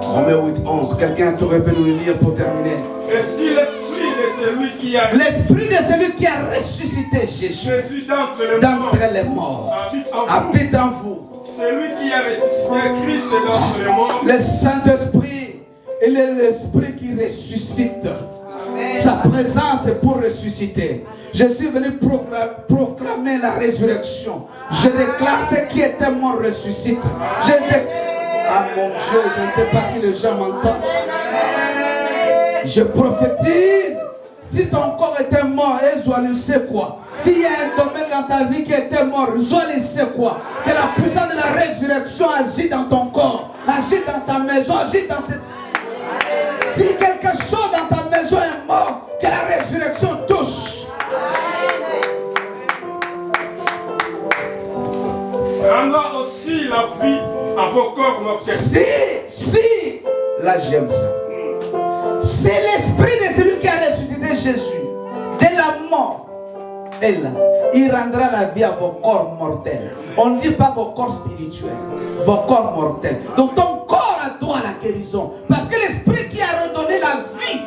Romains 8, 11. Quelqu'un aurait pu nous le lire pour terminer. Et si l'esprit de celui qui a ressuscité Jésus d'entre les morts habite en vous. Celui qui a ressuscité Christ d'entre les morts. Le Saint-Esprit, il est l'Esprit qui ressuscite. Amen. Sa présence est pour ressusciter. Je suis venu proclamer la résurrection. Je déclare ce qui était mort ressuscite. Ah mon Dieu, je ne sais pas si les gens m'entendent. Je prophétise. Si ton corps était mort, Zoal sait quoi? S'il y a un domaine dans ta vie qui était mort, Zoal sait quoi? Que la puissance de la résurrection agit dans ton corps, agit dans ta maison, agit dans tes... Si quelque chose dans ta maison est mort, que la résurrection touche. Rendra aussi la vie à vos corps mortels. Si, là j'aime ça. C'est l'esprit de celui qui a ressuscité Jésus de la mort. Et là, il rendra la vie à vos corps mortels. On ne dit pas vos corps spirituels, vos corps mortels. Donc ton corps a droit à la guérison. Parce que l'esprit qui a redonné la vie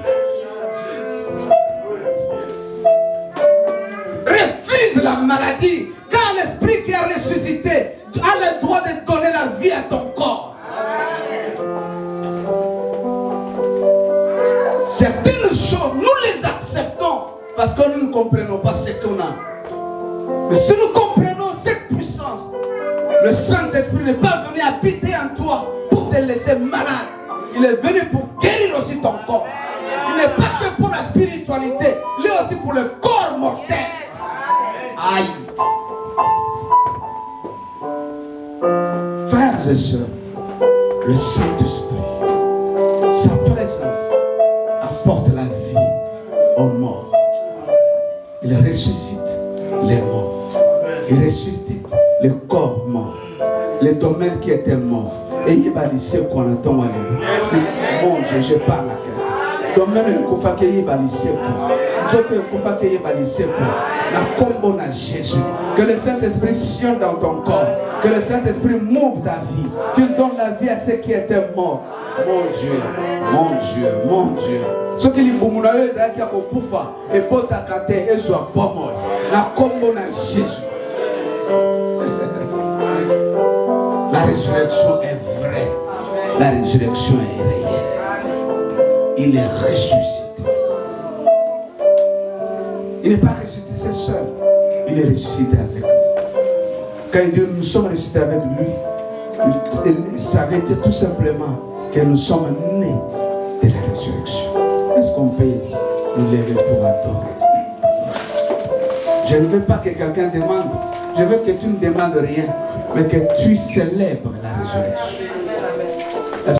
refuse la maladie. Car l'esprit qui a ressuscité a le droit de donner la vie à ton corps. Certaines choses, nous les acceptons parce que nous ne comprenons pas ce qu'on a. Mais si nous comprenons cette puissance, le Saint-Esprit n'est pas venu habiter en toi pour te laisser malade. Il est venu pour guérir aussi ton corps. Il n'est pas que pour la spiritualité, il est aussi pour le corps mortel. Aïe. Frères et sœurs, Le Saint-Esprit, sa présence apporte la vie aux morts. Il ressuscite les morts. Il ressuscite les corps morts. Les domaines qui étaient morts. Et il va dire ce qu'on attend. Mon Dieu, je parle à quelqu'un. Domaine il faut que il va dire ce qu'on a Jésus. Que le Saint-Esprit sionne dans ton corps. Que le Saint-Esprit m'ouvre ta vie. Qu'il donne la vie à ceux qui étaient morts. Mon Dieu, mon Dieu, mon Dieu. Ce qui est bon, c'est et Botakate et soit bon. La combo na Jésus. La résurrection est vraie. La résurrection est réelle. Il est ressuscité. Il n'est pas ressuscité seul. Il est ressuscité avec nous. Quand il dit nous sommes ressuscités avec lui, ça veut dire tout simplement que nous sommes nés de la résurrection. Est-ce qu'on peut nous lever pour adorer? Je ne veux pas que quelqu'un demande. Je veux que tu ne demandes rien, mais que tu célèbres la résurrection.